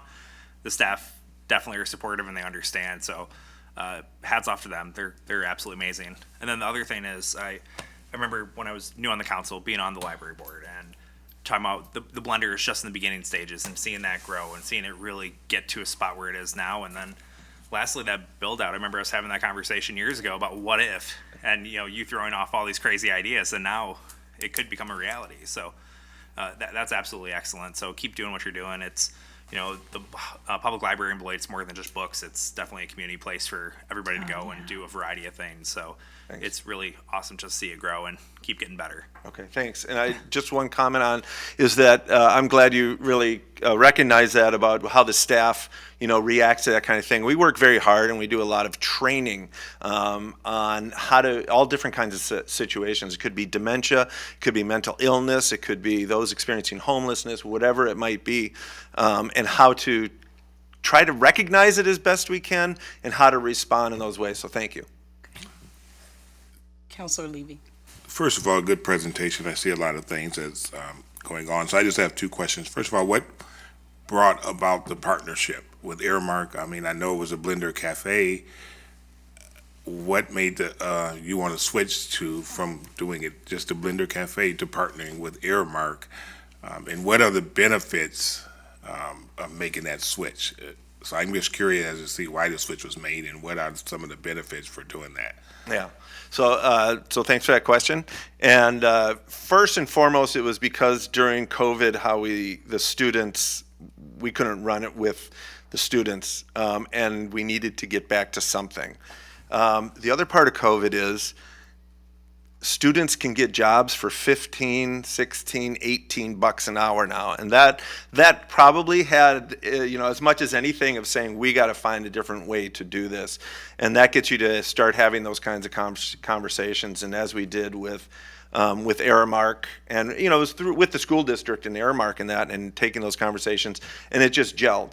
S11: The staff definitely are supportive, and they understand. So hats off to them. They're absolutely amazing. And then the other thing is, I remember when I was new on the council, being on the library board and talking about the blender is just in the beginning stages, and seeing that grow and seeing it really get to a spot where it is now. And then lastly, that build out. I remember us having that conversation years ago about what if, and you throwing off all these crazy ideas, and now it could become a reality. So that's absolutely excellent. So keep doing what you're doing. It's the public library in Beloit, it's more than just books. It's definitely a community place for everybody to go and do a variety of things. So thanks. It's really awesome to see it grow and keep getting better.
S15: Okay, thanks. And just one comment on is that I'm glad you really recognize that about how the staff, reacts to that kind of thing. We work very hard, and we do a lot of training on how to, all different kinds of situations. It could be dementia, it could be mental illness, it could be those experiencing homelessness, whatever it might be, and how to try to recognize it as best we can and how to respond in those ways. So thank you.
S13: Councilor Levy.
S3: First of all, good presentation. I see a lot of things that's going on. So I just have two questions. First of all, what brought about the partnership with Airmark? I mean, I know it was a Blender Cafe. What made you want to switch from doing it just a Blender Cafe to partnering with Airmark? And what are the benefits of making that switch? So I'm just curious as to see why the switch was made and what are some of the benefits for doing that.
S15: Yeah. So thanks for that question. And first and foremost, it was because during COVID, the students, we couldn't run it with the students, and we needed to get back to something. The other part of COVID is students can get jobs for 15, 16, 18 bucks an hour now. And that probably had, as much as anything of saying, we got to find a different way to do this. And that gets you to start having those kinds of conversations. And as we did with Aramark, and, it was with the school district and Aramark and that, and taking those conversations, and it just gelled.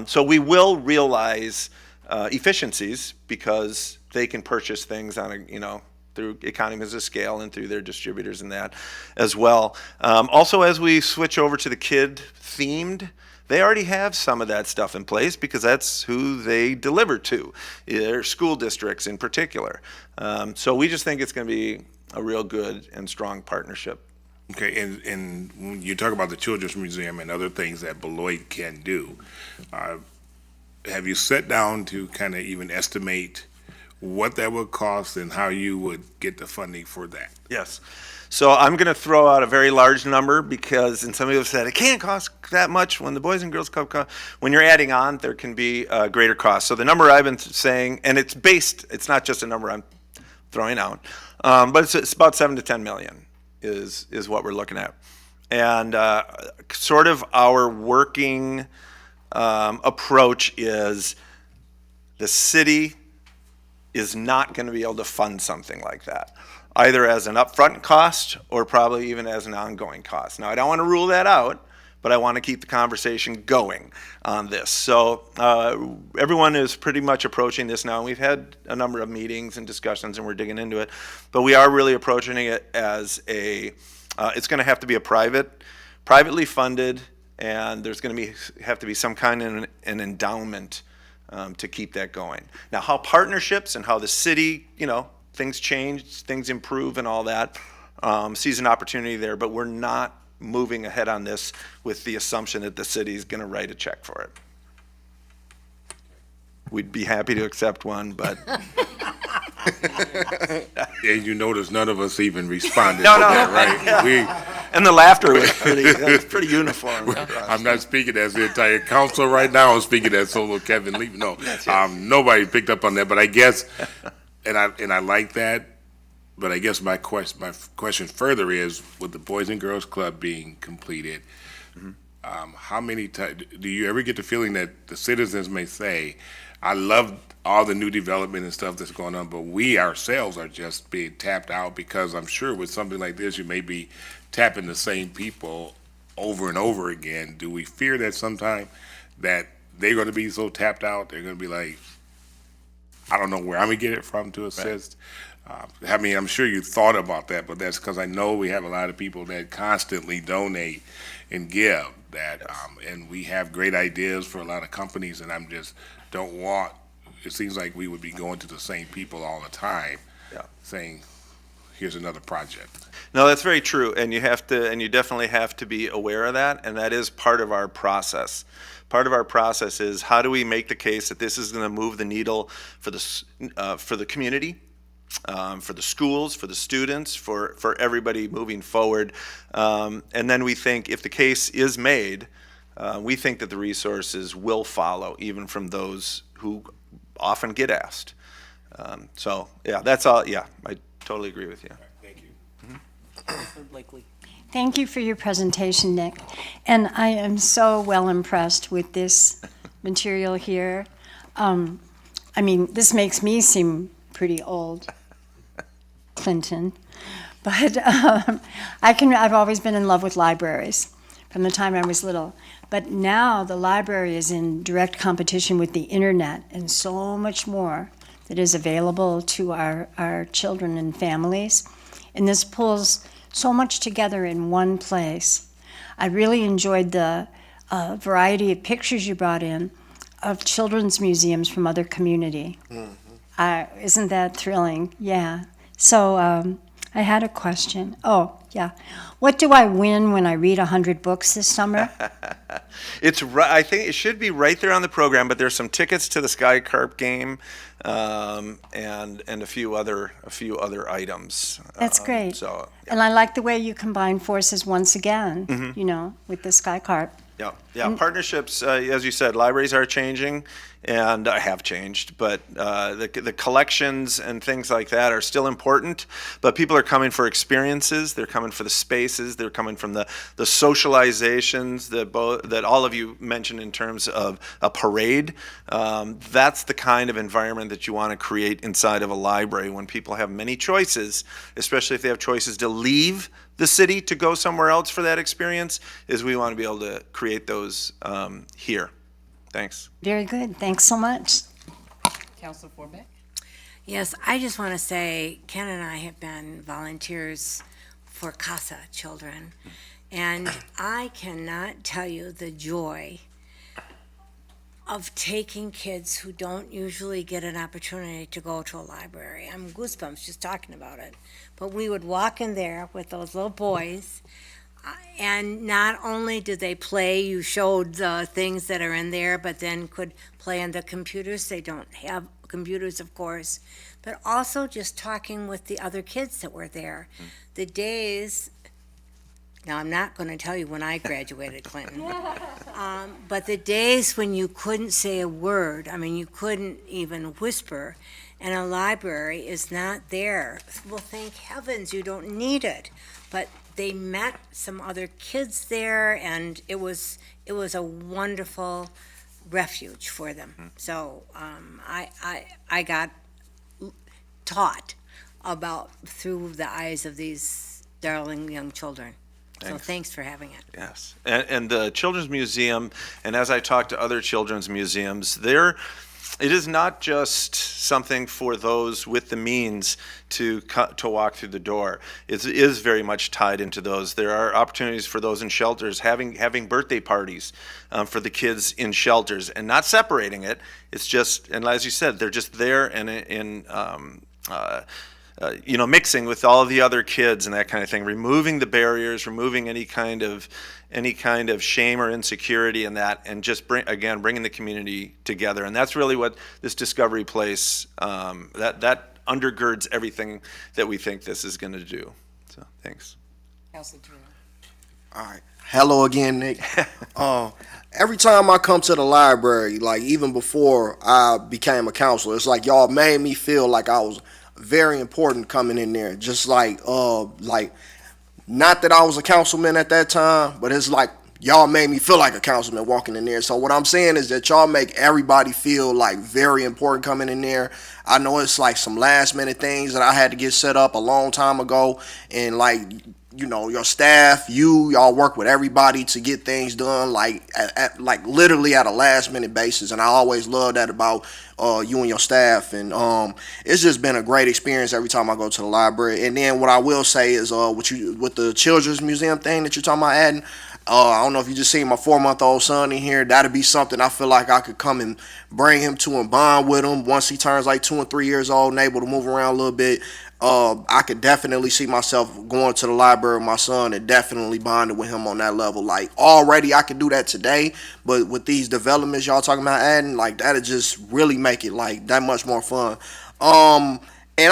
S15: So we will realize efficiencies because they can purchase things on through economies of scale and through their distributors and that as well. Also, as we switch over to the kid themed, they already have some of that stuff in place because that's who they deliver to, their school districts in particular. So we just think it's going to be a real good and strong partnership.
S3: Okay, and when you talk about the Children's Museum and other things that Beloit can do, have you sat down to kind of even estimate what that would cost and how you would get the funding for that?
S15: Yes. So I'm going to throw out a very large number because, and some people have said, it can't cost that much when the Boys and Girls Club, when you're adding on, there can be a greater cost. So the number I've been saying, and it's not just a number I'm throwing out, but it's about 7 to 10 million is what we're looking at. And sort of our working approach is the city is not going to be able to fund something like that, either as an upfront cost or probably even as an ongoing cost. Now, I don't want to rule that out, but I want to keep the conversation going on this. So everyone is pretty much approaching this now, and we've had a number of meetings and discussions, and we're digging into it. But we are really approaching it as it's going to have to be a privately funded, and there's going to have to be some kind of an endowment to keep that going. Now, how partnerships and how the city, things change, things improve and all that, sees an opportunity there, but we're not moving ahead on this with the assumption that the city is going to write a check for it. We'd be happy to accept one, but...
S3: Yeah, you notice none of us even responded to that, right?
S15: And the laughter was pretty uniform.
S3: I'm not speaking as the entire council right now. I'm speaking as solo Kevin Lee. No, nobody picked up on that. But I guess, and I like that. But I guess my question further is, with the Boys and Girls Club being completed, how many times do you ever get the feeling that the citizens may say, I love all the new development and stuff that's going on, but we ourselves are just being tapped out? Because I'm sure with something like this, you may be tapping the same people over and over again. Do we fear that sometime that they're going to be so tapped out, they're going to be like, I don't know where I'm going to get it from to assist? I mean, I'm sure you thought about that, but that's because I know we have a lot of people that constantly donate and give that, and we have great ideas for a lot of companies, and I'm just don't want, it seems like we would be going to the same people all the time, saying, here's another project.
S15: No, that's very true, and you definitely have to be aware of that, and that is part of our process. Part of our process is how do we make the case that this is going to move the needle for the community, for the schools, for the students, for everybody moving forward, and then we think if the case is made, we think that the resources will follow, even from those who often get asked. So yeah, that's all. Yeah, I totally agree with you.
S3: Thank you.
S7: Thank you for your presentation, Nick. And I am so well impressed with this material here. I mean, this makes me seem pretty old, Clinton. But I've always been in love with libraries from the time I was little. But now the library is in direct competition with the internet and so much more that is available to our children and families. And this pulls so much together in one place. I really enjoyed the variety of pictures you brought in of children's museums from other community. Isn't that thrilling? Yeah. So I had a question. Oh, yeah. What do I win when I read 100 books this summer?
S15: I think it should be right there on the program, but there's some tickets to the Sky Carp game, and a few other items.
S7: That's great.
S15: So
S7: And I like the way you combine forces once again, with the Sky Carp.
S15: yeah, partnerships. As you said, libraries are changing, and have changed, but the collections and things like that are still important. But people are coming for experiences. They're coming for the spaces. They're coming from the socializations that all of you mentioned in terms of a parade. That's the kind of environment that you want to create inside of a library when people have many choices, especially if they have choices to leave the city to go somewhere else for that experience, is we want to be able to create those here. Thanks.
S7: Very good. Thanks so much.
S1: Councilor Forbeck?
S2: Yes, I just want to say Ken and I have been volunteers for CASA children, and I cannot tell you the joy of taking kids who don't usually get an opportunity to go to a library. I'm goosebumps just talking about it. But we would walk in there with those little boys, and not only did they play, you showed the things that are in there, but then could play on the computers. They don't have computers, of course, but also just talking with the other kids that were there. The days, now I'm not going to tell you when I graduated, Clinton, but the days when you couldn't say a word, I mean, you couldn't even whisper, and a library is not there. Well, thank heavens you don't need it. But they met some other kids there, and it was a wonderful refuge for them. So I got taught about through the eyes of these darling young children. So thanks for having it.
S15: Yes, and the Children's Museum, and as I talk to other children's museums, it is not just something for those with the means to walk through the door. It is very much tied into those. There are opportunities for those in shelters having birthday parties for the kids in shelters, and not separating it. It's just, and as you said, they're just there and mixing with all of the other kids and that kind of thing, removing the barriers, removing any kind of shame or insecurity in that, and just bringing the community together. And that's really what this Discovery Place, that undergirds everything that we think this is going to do. So thanks.
S1: Councilor Terrell?
S12: All right. Hello again, Nick. Every time I come to the library, like even before I became a counselor, it's like y'all made me feel like I was very important coming in there. Just like not that I was a councilman at that time, but it's like y'all made me feel like a councilman walking in there. So what I'm saying is that y'all make everybody feel like very important coming in there. I know it's like some last minute things that I had to get set up a long time ago, and like, your staff, y'all work with everybody to get things done, like literally at a last minute basis. And I always love that about you and your staff. And it's just been a great experience every time I go to the library. And then what I will say is with the Children's Museum thing that you're talking about adding, I don't know if you just seen my 4-month-old son in here. That'd be something I feel like I could come and bring him to and bond with him once he turns like 2 and 3 years old and able to move around a little bit. I could definitely see myself going to the library with my son and definitely bonding with him on that level. Like already I could do that today, but with these developments y'all talking about adding, like that'll just really make it like that much more fun. And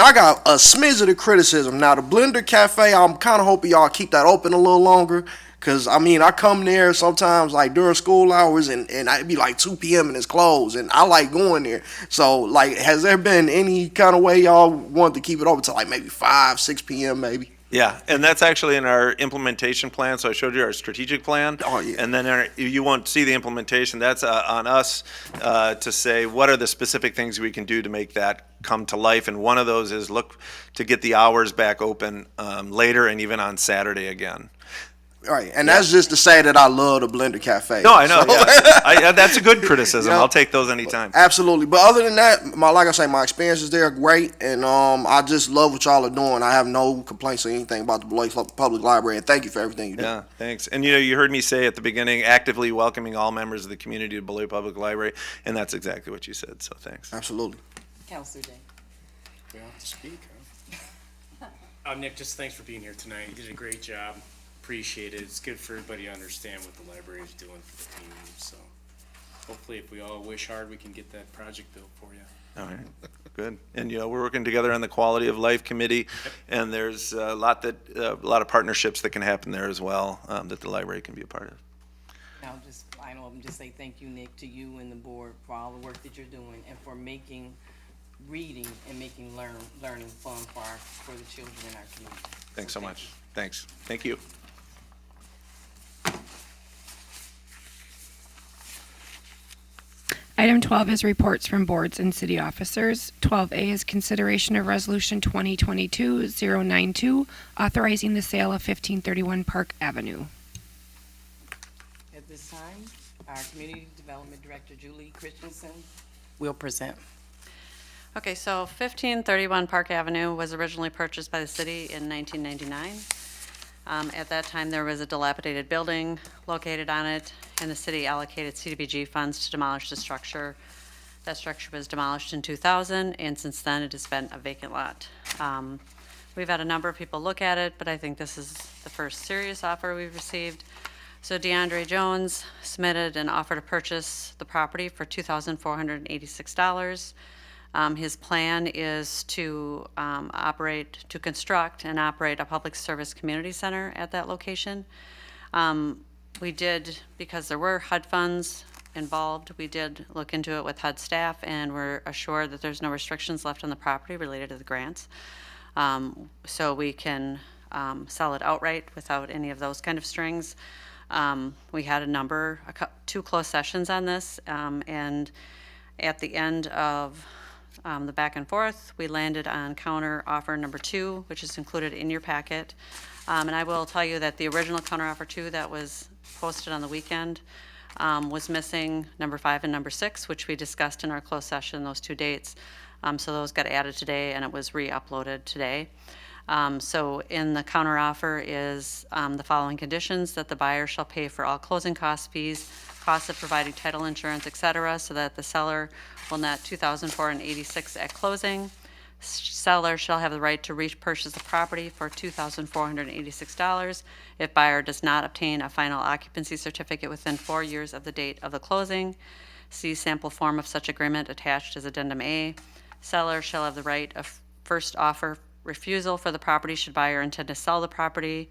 S12: I got a smidge of the criticism. Now the Blender Cafe, I'm kind of hoping y'all keep that open a little longer. Cause I mean, I come there sometimes like during school hours and it'd be like 2 p.m. and it's closed, and I like going there. So like, has there been any kind of way y'all want to keep it open to like maybe 5, 6 p.m. maybe?
S15: Yeah, and that's actually in our implementation plan. So I showed you our strategic plan.
S12: Oh, yeah.
S15: And then you won't see the implementation. That's on us to say what are the specific things we can do to make that come to life. And one of those is look to get the hours back open later and even on Saturday again.
S12: Right, and that's just to say that I love the Blender Cafe.
S15: No, I know.
S12: So, yeah.
S15: That's a good criticism.
S12: You know,
S15: I'll take those anytime.
S12: Absolutely, but other than that, like I say, my experiences there are great, and I just love what y'all are doing. I have no complaints or anything about the Beloit Public Library, and thank you for everything you do.
S15: Yeah, thanks. And you heard me say at the beginning, actively welcoming all members of the community to Beloit Public Library, and that's exactly what you said, so thanks.
S12: Absolutely.
S13: Councilor Day.
S14: We don't have to speak, huh? Nick, just thanks for being here tonight. You did a great job. Appreciate it. It's good for everybody to understand what the library is doing for the community, so hopefully if we all wish hard, we can get that project built for you.
S15: All right, good. And, we're working together on the Quality of Life Committee, and there's a lot of partnerships that can happen there as well, that the library can be a part of.
S13: I'll just, just say thank you, Nick, to you and the board for all the work that you're doing and for making reading and making learning fun for the children in our community.
S15: Thanks so much. Thanks. Thank you.
S4: Item 12 is reports from boards and city officers. 12A is consideration of Resolution 2022-092, authorizing the sale of 1531 Park Avenue.
S13: At this time, our Community Development Director, Julie Christensen, will present.
S8: Okay, so 1531 Park Avenue was originally purchased by the city in 1999. At that time, there was a dilapidated building located on it, and the city allocated CDBG funds to demolish the structure. That structure was demolished in 2000, and since then, it has been a vacant lot. We've had a number of people look at it, but I think this is the first serious offer we've received. So DeAndre Jones submitted an offer to purchase the property for $2,486. His plan is to construct and operate a public service community center at that location. We did, because there were HUD funds involved, we did look into it with HUD staff, and we're assured that there's no restrictions left on the property related to the grants. So we can sell it outright without any of those kind of strings. We had two closed sessions on this, and at the end of the back and forth, we landed on counter offer number 2, which is included in your packet. And I will tell you that the original counter offer 2 that was posted on the weekend was missing number 5 and number 6, which we discussed in our closed session, those 2 dates. So those got added today, and it was re-uploaded today. So in the counter offer is the following conditions: that the buyer shall pay for all closing costs, fees, costs of providing title insurance, etc., so that the seller will net $2,486 at closing. Seller shall have the right to repurchase the property for $2,486 if buyer does not obtain a final occupancy certificate within 4 years of the date of the closing. See sample form of such agreement attached as Addendum A. Seller shall have the right of first offer refusal for the property should buyer intend to sell the property.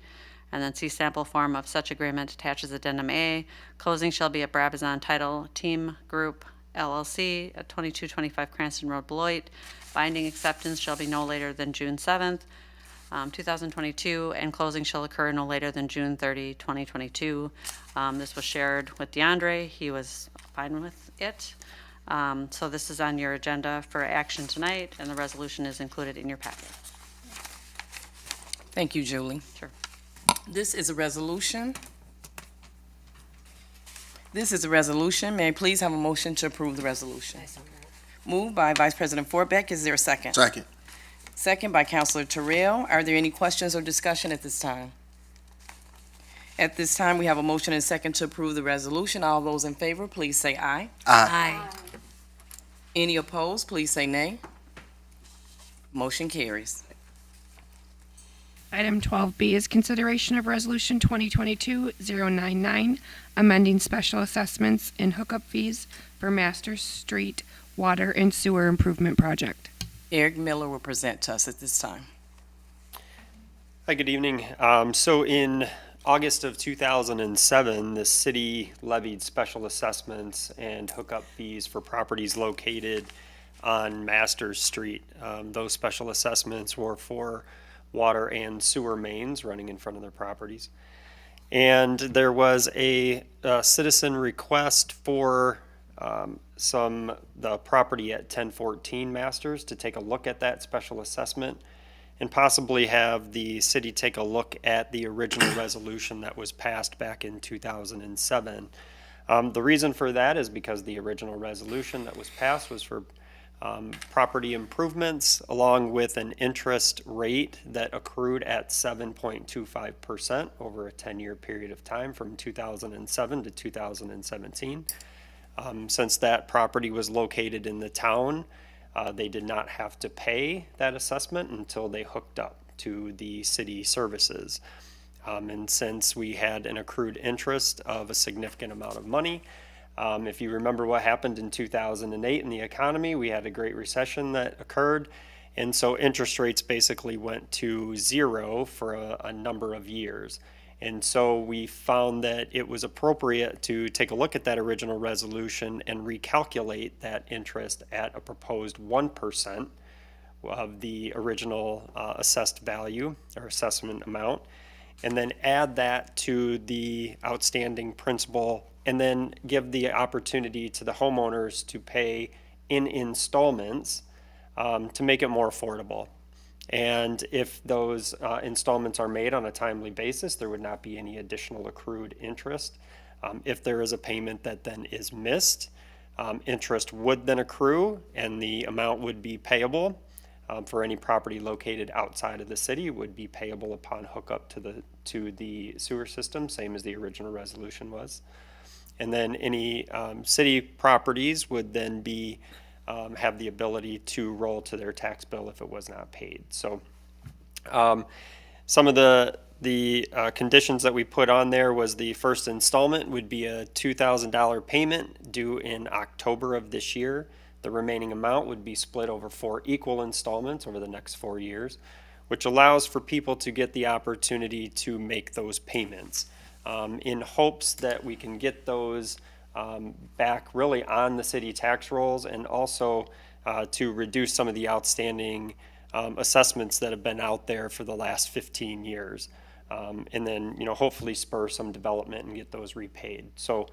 S8: And then see sample form of such agreement attached as Addendum A. Closing shall be at Brabazon Title Team Group LLC at 2225 Cranston Road, Beloit. Binding acceptance shall be no later than June 7th, 2022, and closing shall occur no later than June 30, 2022. This was shared with DeAndre. He was fine with it. So this is on your agenda for action tonight, and the resolution is included in your packet.
S13: Thank you, Julie.
S8: Sure.
S13: This is a resolution. May I please have a motion to approve the resolution? Moved by Vice President Forbeck. Is there a second?
S12: Second.
S13: Second by Councilor Terrell. Are there any questions or discussion at this time? At this time, we have a motion and a second to approve the resolution. All those in favor, please say aye.
S2: Aye.
S13: Any opposed, please say nay. Motion carries.
S4: Item 12B is consideration of Resolution 2022-099, amending special assessments and hookup fees for Master Street Water and Sewer Improvement Project.
S13: Eric Miller will present to us at this time.
S16: Hi, good evening. So in August of 2007, the city levied special assessments and hookup fees for properties located on Master Street. Those special assessments were for water and sewer mains running in front of their properties. And there was a citizen request for the property at 1014 Masters to take a look at that special assessment and possibly have the city take a look at the original resolution that was passed back in 2007. The reason for that is because the original resolution that was passed was for property improvements along with an interest rate that accrued at 7.25% over a 10-year period of time from 2007 to 2017. Since that property was located in the town, they did not have to pay that assessment until they hooked up to the city services. And since we had an accrued interest of a significant amount of money, if you remember what happened in 2008 in the economy, we had a great recession that occurred. And so interest rates basically went to zero for a number of years. And so we found that it was appropriate to take a look at that original resolution and recalculate that interest at a proposed 1% of the original assessed value or assessment amount, and then add that to the outstanding principal, and then give the opportunity to the homeowners to pay in installments to make it more affordable. And if those installments are made on a timely basis, there would not be any additional accrued interest. If there is a payment that then is missed, interest would then accrue and the amount would be payable. For any property located outside of the city, would be payable upon hookup to the sewer system, same as the original resolution was. And then any city properties would then be have the ability to roll to their tax bill if it was not paid. So some of the conditions that we put on there was the first installment would be a $2,000 payment due in October of this year. The remaining amount would be split over 4 equal installments over the next 4 years, which allows for people to get the opportunity to make those payments in hopes that we can get those back really on the city tax rolls, and also to reduce some of the outstanding assessments that have been out there for the last 15 years. And then, hopefully spur some development and get those repaid. So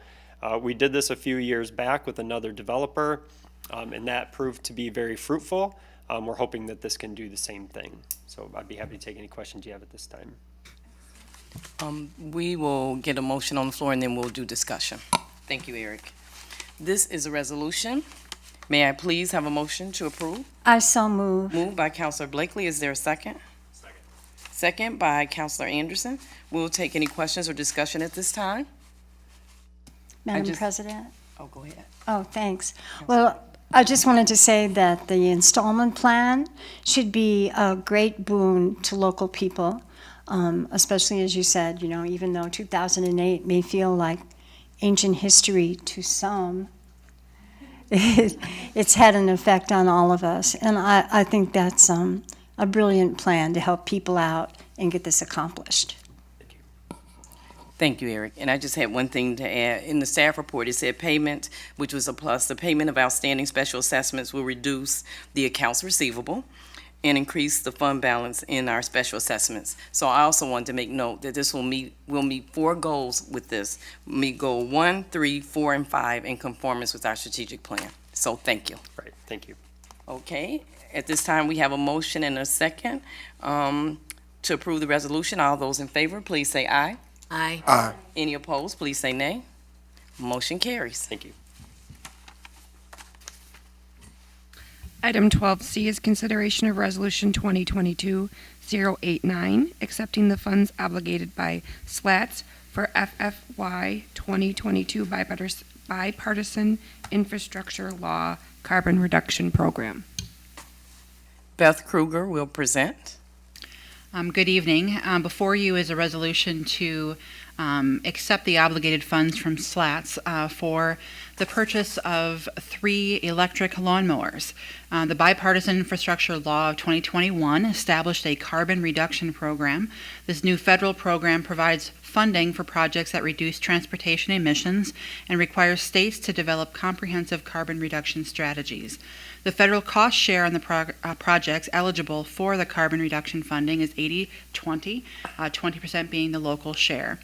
S16: we did this a few years back with another developer, and that proved to be very fruitful. We're hoping that this can do the same thing. So I'd be happy to take any questions you have at this time.
S13: We will get a motion on the floor and then we'll do discussion. Thank you, Eric. This is a resolution. May I please have a motion to approve?
S7: I so move.
S13: Moved by Councilor Blakely. Is there a second? Second. Second by Councilor Anderson. We'll take any questions or discussion at this time.
S7: Madam President?
S13: Oh, go ahead.
S7: Oh, thanks. Well, I just wanted to say that the installment plan should be a great boon to local people, especially as you said, even though 2008 may feel like ancient history to some, it's had an effect on all of us. And I think that's a brilliant plan to help people out and get this accomplished.
S13: Thank you, Eric. And I just had one thing to add. In the staff report, it said payment, which was a plus. The payment of outstanding special assessments will reduce the accounts receivable and increase the fund balance in our special assessments. So I also wanted to make note that this will meet 4 goals with this. Meet goal 1, 3, 4, and 5 in conformance with our strategic plan. So thank you.
S16: Right, thank you.
S13: Okay, at this time, we have a motion and a second to approve the resolution. All those in favor, please say aye.
S2: Aye.
S12: Aye.
S13: Any opposed, please say nay. Motion carries.
S16: Thank you.
S4: Item 12C is consideration of Resolution 2022-089, accepting the funds obligated by SLATs for FFY 2022 bipartisan infrastructure law carbon reduction program.
S13: Beth Kruger will present.
S17: Good evening. Before you is a resolution to accept the obligated funds from SLATs for the purchase of 3 electric lawnmowers. The Bipartisan Infrastructure Law of 2021 established a carbon reduction program. This new federal program provides funding for projects that reduce transportation emissions and requires states to develop comprehensive carbon reduction strategies. The federal cost share on the projects eligible for the carbon reduction funding is 80-20, 20% being the local share.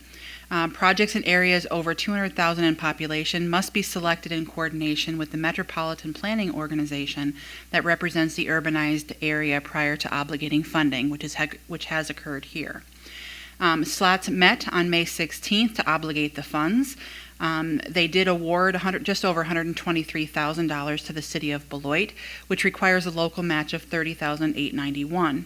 S17: Projects in areas over 200,000 in population must be selected in coordination with the Metropolitan Planning Organization that represents the urbanized area prior to obligating funding, which has occurred here. SLATs met on May 16th to obligate the funds. They did award just over $123,000 to the city of Beloit, which requires a local match of $30,891.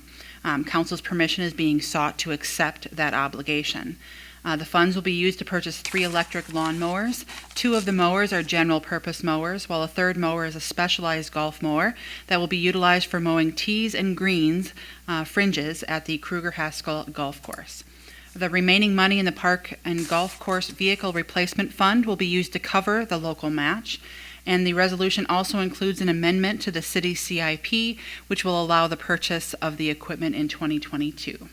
S17: Council's permission is being sought to accept that obligation. The funds will be used to purchase 3 electric lawn mowers. 2 of the mowers are general purpose mowers, while a third mower is a specialized golf mower that will be utilized for mowing tees and greens, fringes at the Kruger Haskell Golf Course. The remaining money in the Park and Golf Course Vehicle Replacement Fund will be used to cover the local match. And the resolution also includes an amendment to the city CIP, which will allow the purchase of the equipment in 2022.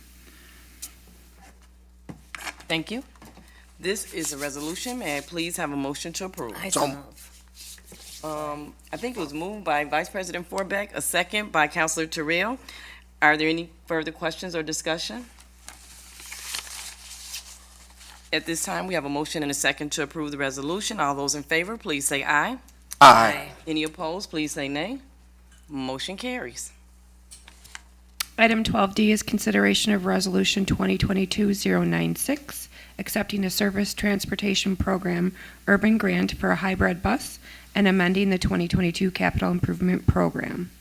S13: Thank you. This is a resolution. May I please have a motion to approve?
S1: I so move.
S13: I think it was moved by Vice President Forbeck, a second by Councilor Terrell. Are there any further questions or discussion? At this time, we have a motion and a second to approve the resolution. All those in favor, please say aye.
S12: Aye.
S13: Any opposed, please say nay. Motion carries.
S4: Item 12D is consideration of Resolution 2022-096, accepting a service transportation program urban grant for a hybrid bus and amending the 2022 capital improvement program.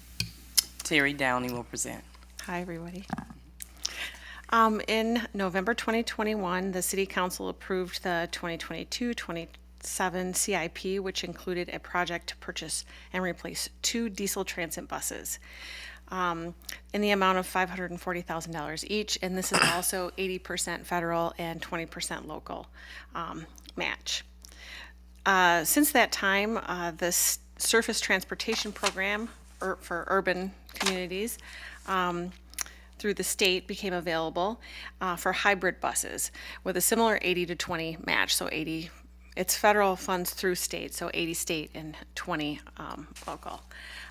S13: Terry Downey will present.
S18: Hi, everybody. In November 2021, the City Council approved the 2022-27 CIP, which included a project to purchase and replace 2 diesel transit buses in the amount of $540,000 each, and this is also 80% federal and 20% local match. Since that time, this surface transportation program for urban communities through the state became available for hybrid buses with a similar 80-20 match. So 80, it's federal funds through state, so 80 state and 20 local.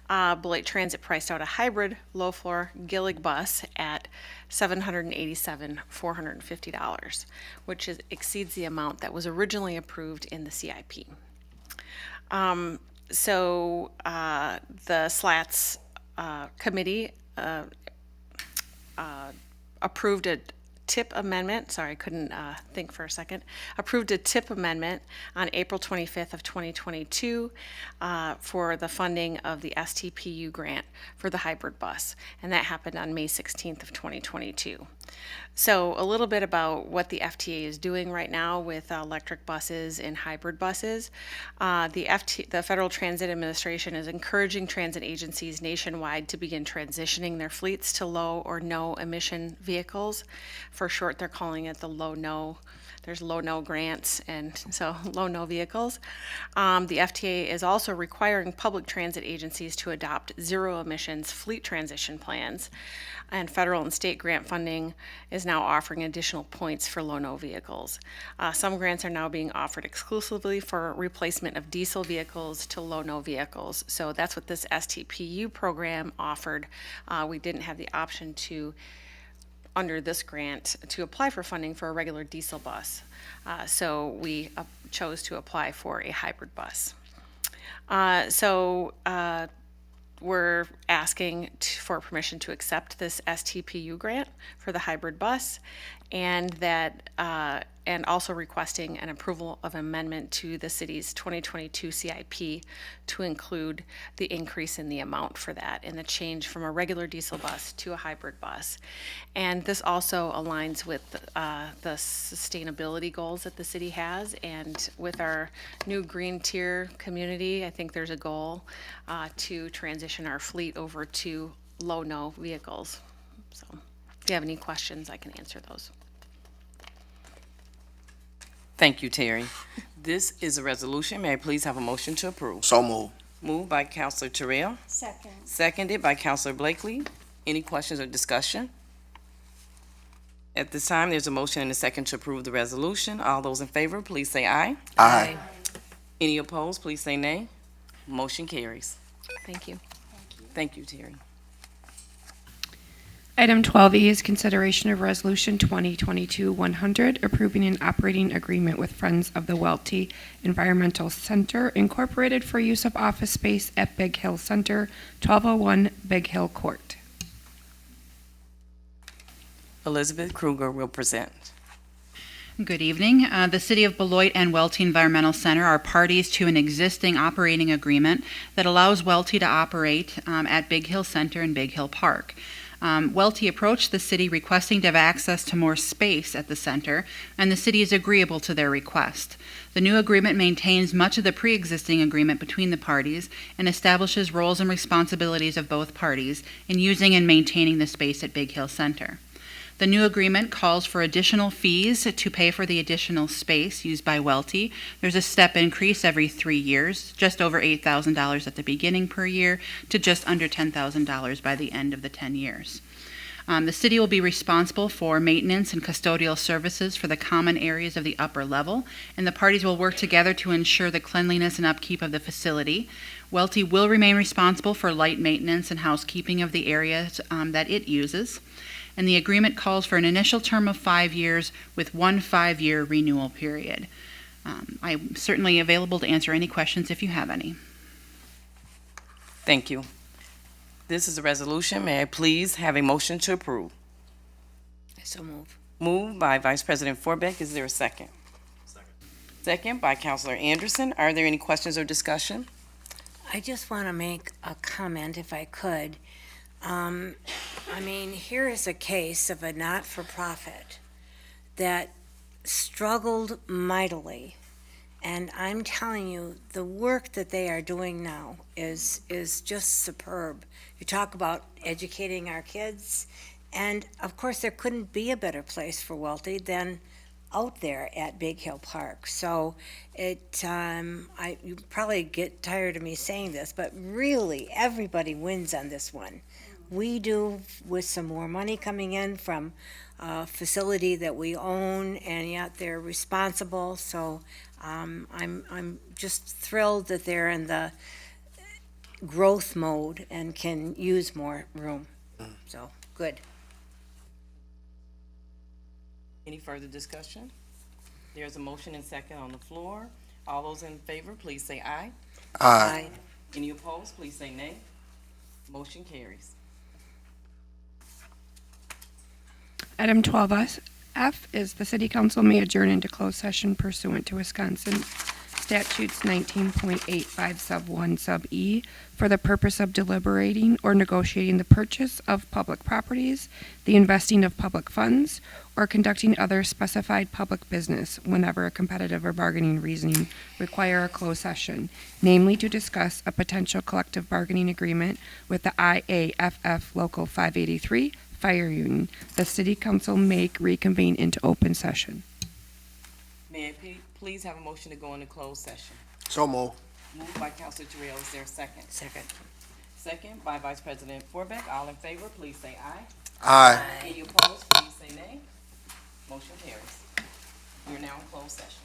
S18: Beloit Transit priced out a hybrid low-floor Gillig bus at $787,450, which exceeds the amount that was originally approved in the CIP. So the SLATs committee approved a TIP amendment, sorry, I couldn't think for a second, approved a TIP amendment on April 25th of 2022 for the funding of the STPU grant for the hybrid bus, and that happened on May 16th of 2022. So a little bit about what the FTA is doing right now with electric buses and hybrid buses. The Federal Transit Administration is encouraging transit agencies nationwide to begin transitioning their fleets to low or no emission vehicles. For short, they're calling it the low-no. There's low-no grants, and so low-no vehicles. The FTA is also requiring public transit agencies to adopt zero-emissions fleet transition plans, and federal and state grant funding is now offering additional points for low-no vehicles. Some grants are now being offered exclusively for replacement of diesel vehicles to low-no vehicles. So that's what this STPU program offered. We didn't have the option to, under this grant, to apply for funding for a regular diesel bus. So we chose to apply for a hybrid bus. We're asking for permission to accept this STPU grant for the hybrid bus, and that and also requesting an approval of amendment to the city's 2022 CIP to include the increase in the amount for that and the change from a regular diesel bus to a hybrid bus. And this also aligns with the sustainability goals that the city has, and with our new green tier community, I think there's a goal to transition our fleet over to low-no vehicles. So if you have any questions, I can answer those.
S13: Thank you, Terry. This is a resolution. May I please have a motion to approve?
S12: So moved.
S13: Moved by Councilor Terrell.
S7: Second.
S13: Seconded by Councilor Blakely. Any questions or discussion? At this time, there's a motion and a second to approve the resolution. All those in favor, please say aye.
S12: Aye.
S13: Any opposed, please say nay. Motion carries.
S18: Thank you.
S13: Thank you, Terry.
S4: Item 12E is consideration of Resolution 2022-100, approving an operating agreement with Friends of the Welty Environmental Center, Incorporated for use of office space at Big Hill Center, 1201 Big Hill Court.
S13: Elizabeth Kruger will present.
S17: Good evening. The City of Beloit and Welty Environmental Center are parties to an existing operating agreement that allows Welty to operate at Big Hill Center and Big Hill Park. Welty approached the city requesting to have access to more space at the center, and the city is agreeable to their request. The new agreement maintains much of the pre-existing agreement between the parties and establishes roles and responsibilities of both parties in using and maintaining the space at Big Hill Center. The new agreement calls for additional fees to pay for the additional space used by Welty. There's a step increase every 3 years, just over $8,000 at the beginning per year to just under $10,000 by the end of the 10 years. The city will be responsible for maintenance and custodial services for the common areas of the upper level, and the parties will work together to ensure the cleanliness and upkeep of the facility. Welty will remain responsible for light maintenance and housekeeping of the areas that it uses. And the agreement calls for an initial term of 5 years with 1 5-year renewal period. I'm certainly available to answer any questions if you have any.
S13: Thank you. This is a resolution. May I please have a motion to approve?
S2: So move.
S13: Moved by Vice President Forbeck. Is there a second? Second by Councilor Anderson. Are there any questions or discussion?
S2: I just want to make a comment, if I could. Here is a case of a not-for-profit that struggled mightily, and I'm telling you, the work that they are doing now is just superb. You talk about educating our kids, and of course, there couldn't be a better place for Welty than out there at Big Hill Park. So you probably get tired of me saying this, but really, everybody wins on this one. We do, with some more money coming in from a facility that we own, and yet they're responsible. So I'm just thrilled that they're in the growth mode and can use more room. So good.
S13: Any further discussion? There's a motion and second on the floor. All those in favor, please say aye.
S12: Aye.
S13: Any opposed, please say nay. Motion carries.
S4: Item 12F is the City Council may adjourn into closed session pursuant to Wisconsin Statutes 19.85 sub 1 sub E for the purpose of deliberating or negotiating the purchase of public properties, the investing of public funds, or conducting other specified public business whenever a competitive or bargaining reasoning require a closed session, namely to discuss a potential collective bargaining agreement with the IAFF Local 583 Fire Union. The City Council may reconvene into open session.
S13: May I please have a motion to go into closed session?
S12: So move.
S13: Moved by Councilor Terrell. Is there a second?
S2: Second.
S13: Second by Vice President Forbeck. All in favor, please say aye.
S12: Aye.
S13: Any opposed, please say nay. Motion carries. We are now in closed session.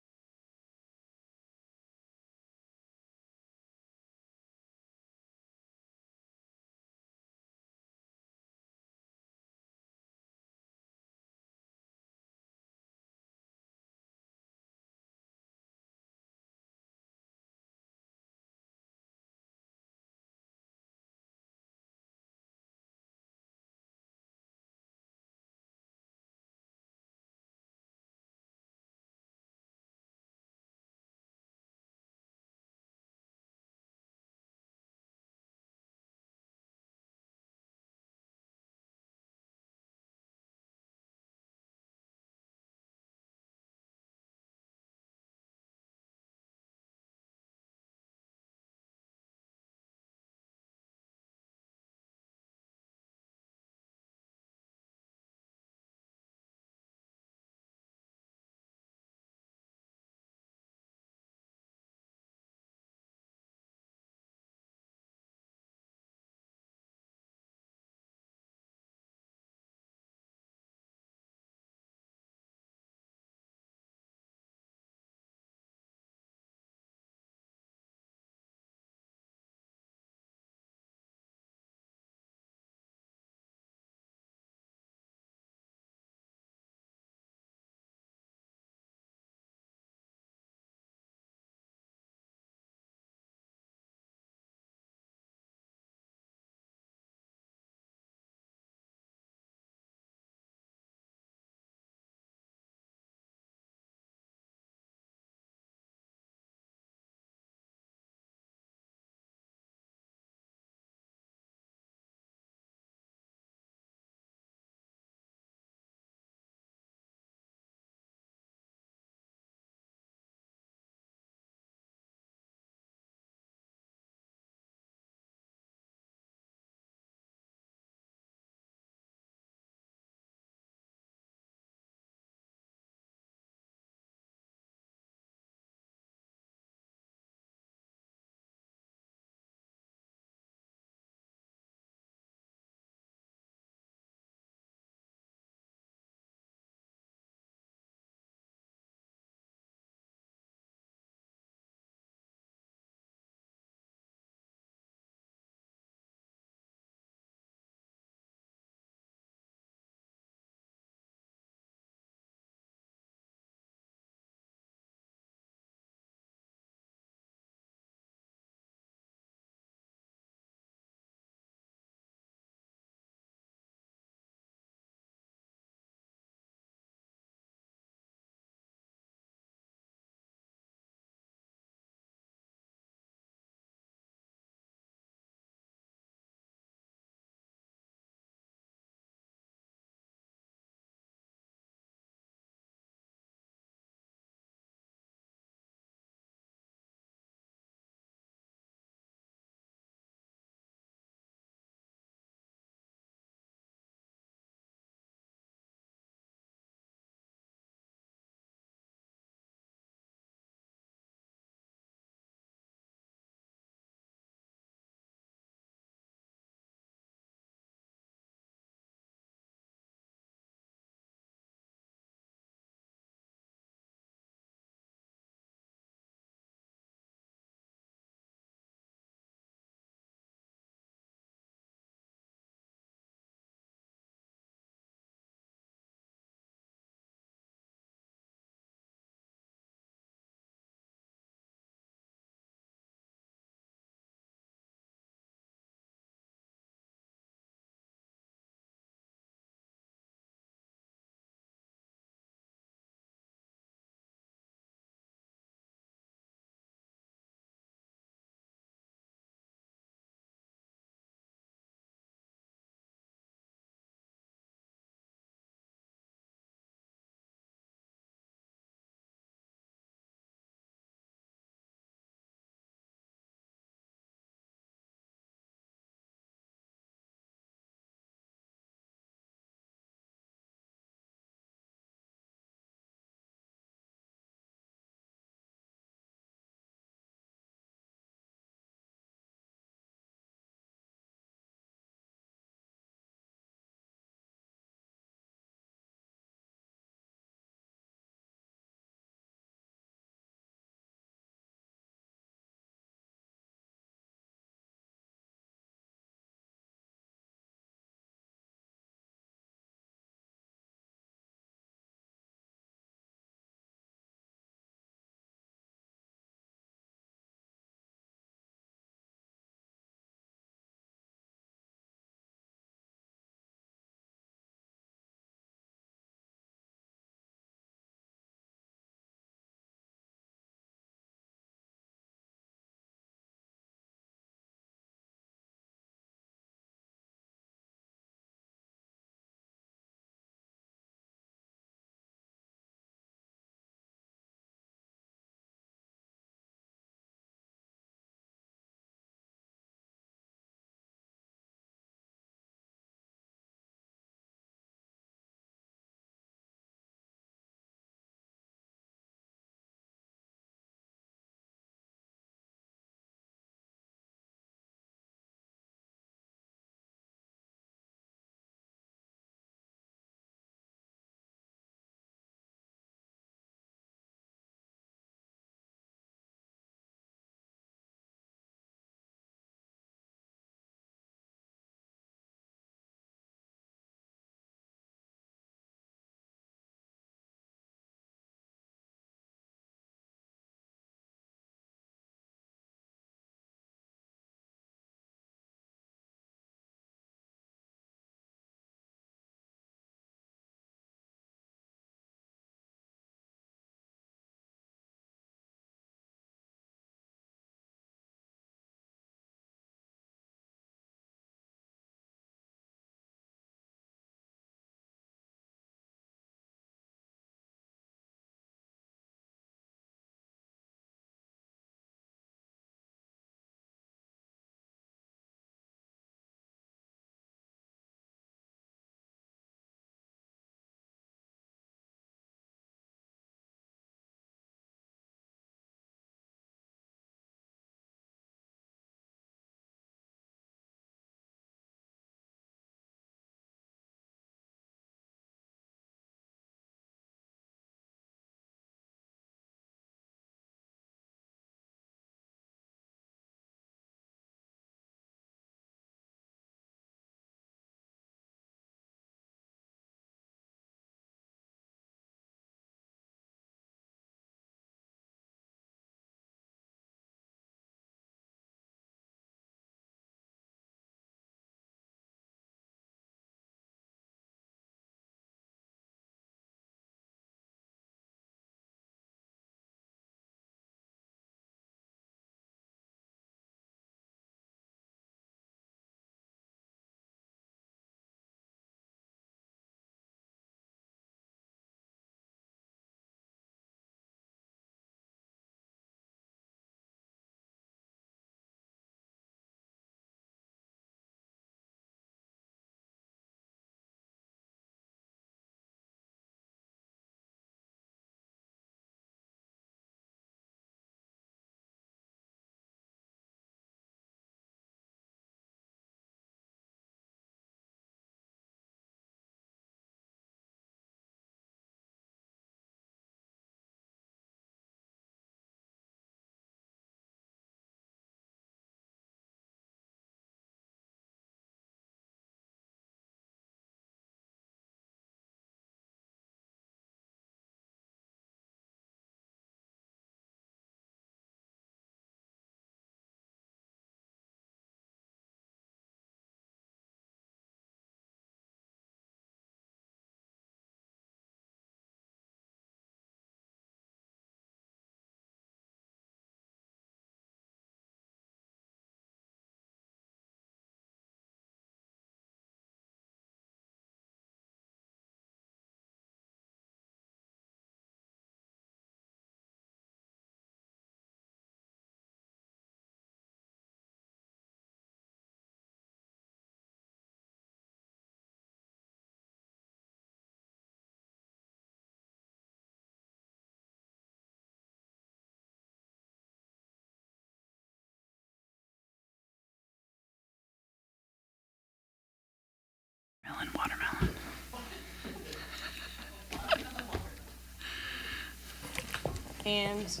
S13: And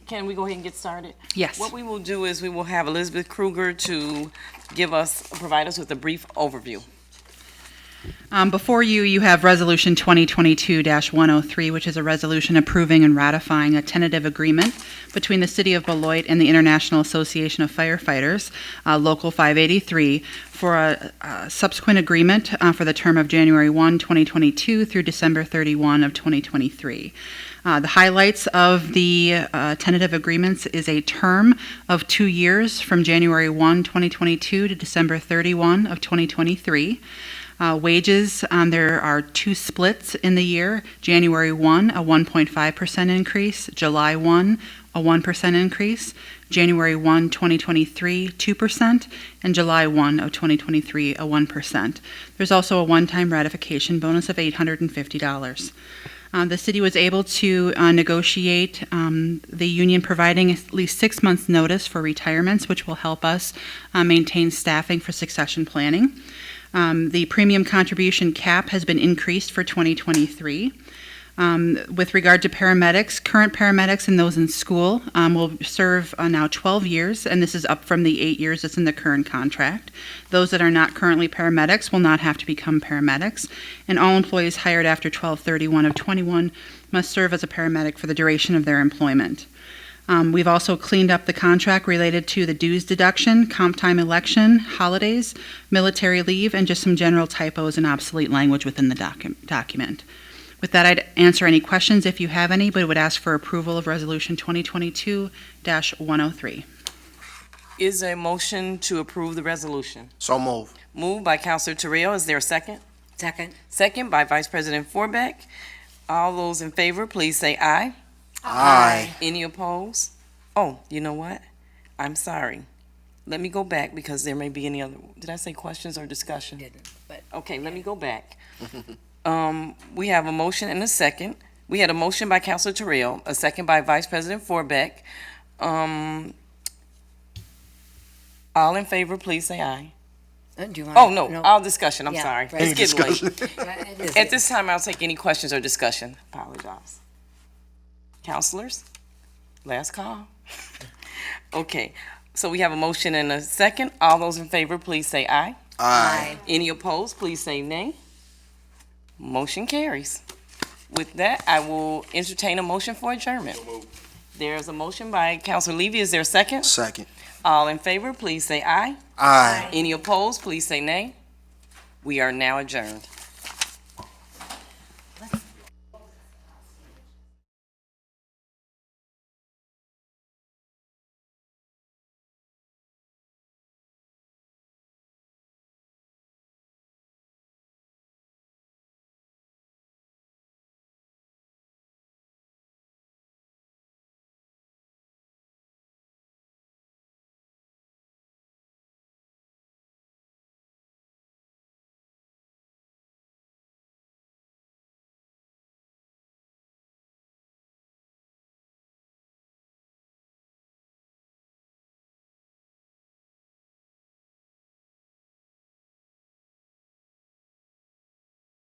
S13: can we go ahead and get started?
S17: Yes.
S13: What we will do is we will have Elizabeth Kruger to provide us with a brief overview.
S17: Before you have Resolution 2022-103, which is a resolution approving and ratifying a tentative agreement between the City of Beloit and the International Association of Firefighters, Local 583, for a subsequent agreement for the term of January 1, 2022 through December 31 of 2023. The highlights of the tentative agreements is a term of 2 years from January 1, 2022 to December 31 of 2023. Wages, there are 2 splits in the year. January 1, a 1.5% increase. July 1, a 1% increase. January 1, 2023, 2%. And July 1 of 2023, a 1%. There's also a one-time ratification bonus of $850. The city was able to negotiate the union providing at least 6 months' notice for retirements, which will help us maintain staffing for succession planning. The premium contribution cap has been increased for 2023. With regard to paramedics, current paramedics and those in school will serve now 12 years, and this is up from the 8 years that's in the current contract. Those that are not currently paramedics will not have to become paramedics, and all employees hired after 12/31 of 21 must serve as a paramedic for the duration of their employment. We've also cleaned up the contract related to the dues deduction, comp time election, holidays, military leave, and just some general typos and obsolete language within the document. With that, I'd answer any questions if you have any, but would ask for approval of Resolution 2022-103.
S13: Is there a motion to approve the resolution?
S12: So move.
S13: Moved by Councilor Terrell. Is there a second?
S2: Second.
S13: Second by Vice President Forbeck. All those in favor, please say aye.
S12: Aye.
S13: Any opposed? Oh, you know what? I'm sorry. Let me go back because there may be any other, did I say questions or discussion?
S2: Didn't, but.
S13: Okay, let me go back. We have a motion and a second. We had a motion by Councilor Terrell, a second by Vice President Forbeck. All in favor, please say aye.
S2: Do you want?
S13: Oh, no, all discussion, I'm
S2: Yeah,
S13: sorry.
S2: right.
S13: It's getting late.
S2: It is.
S13: At this time, I'll take any questions or discussion. Apologize. Counselors, last call. Okay, so we have a motion and a second. All those in favor, please say aye.
S12: Aye.
S13: Any opposed, please say nay. Motion carries. With that, I will entertain a motion for adjournment. There's a motion by Councilor Levy. Is there a second?
S12: Second.
S13: All in favor, please say aye.
S12: Aye.
S13: Any opposed, please say nay. We are now adjourned.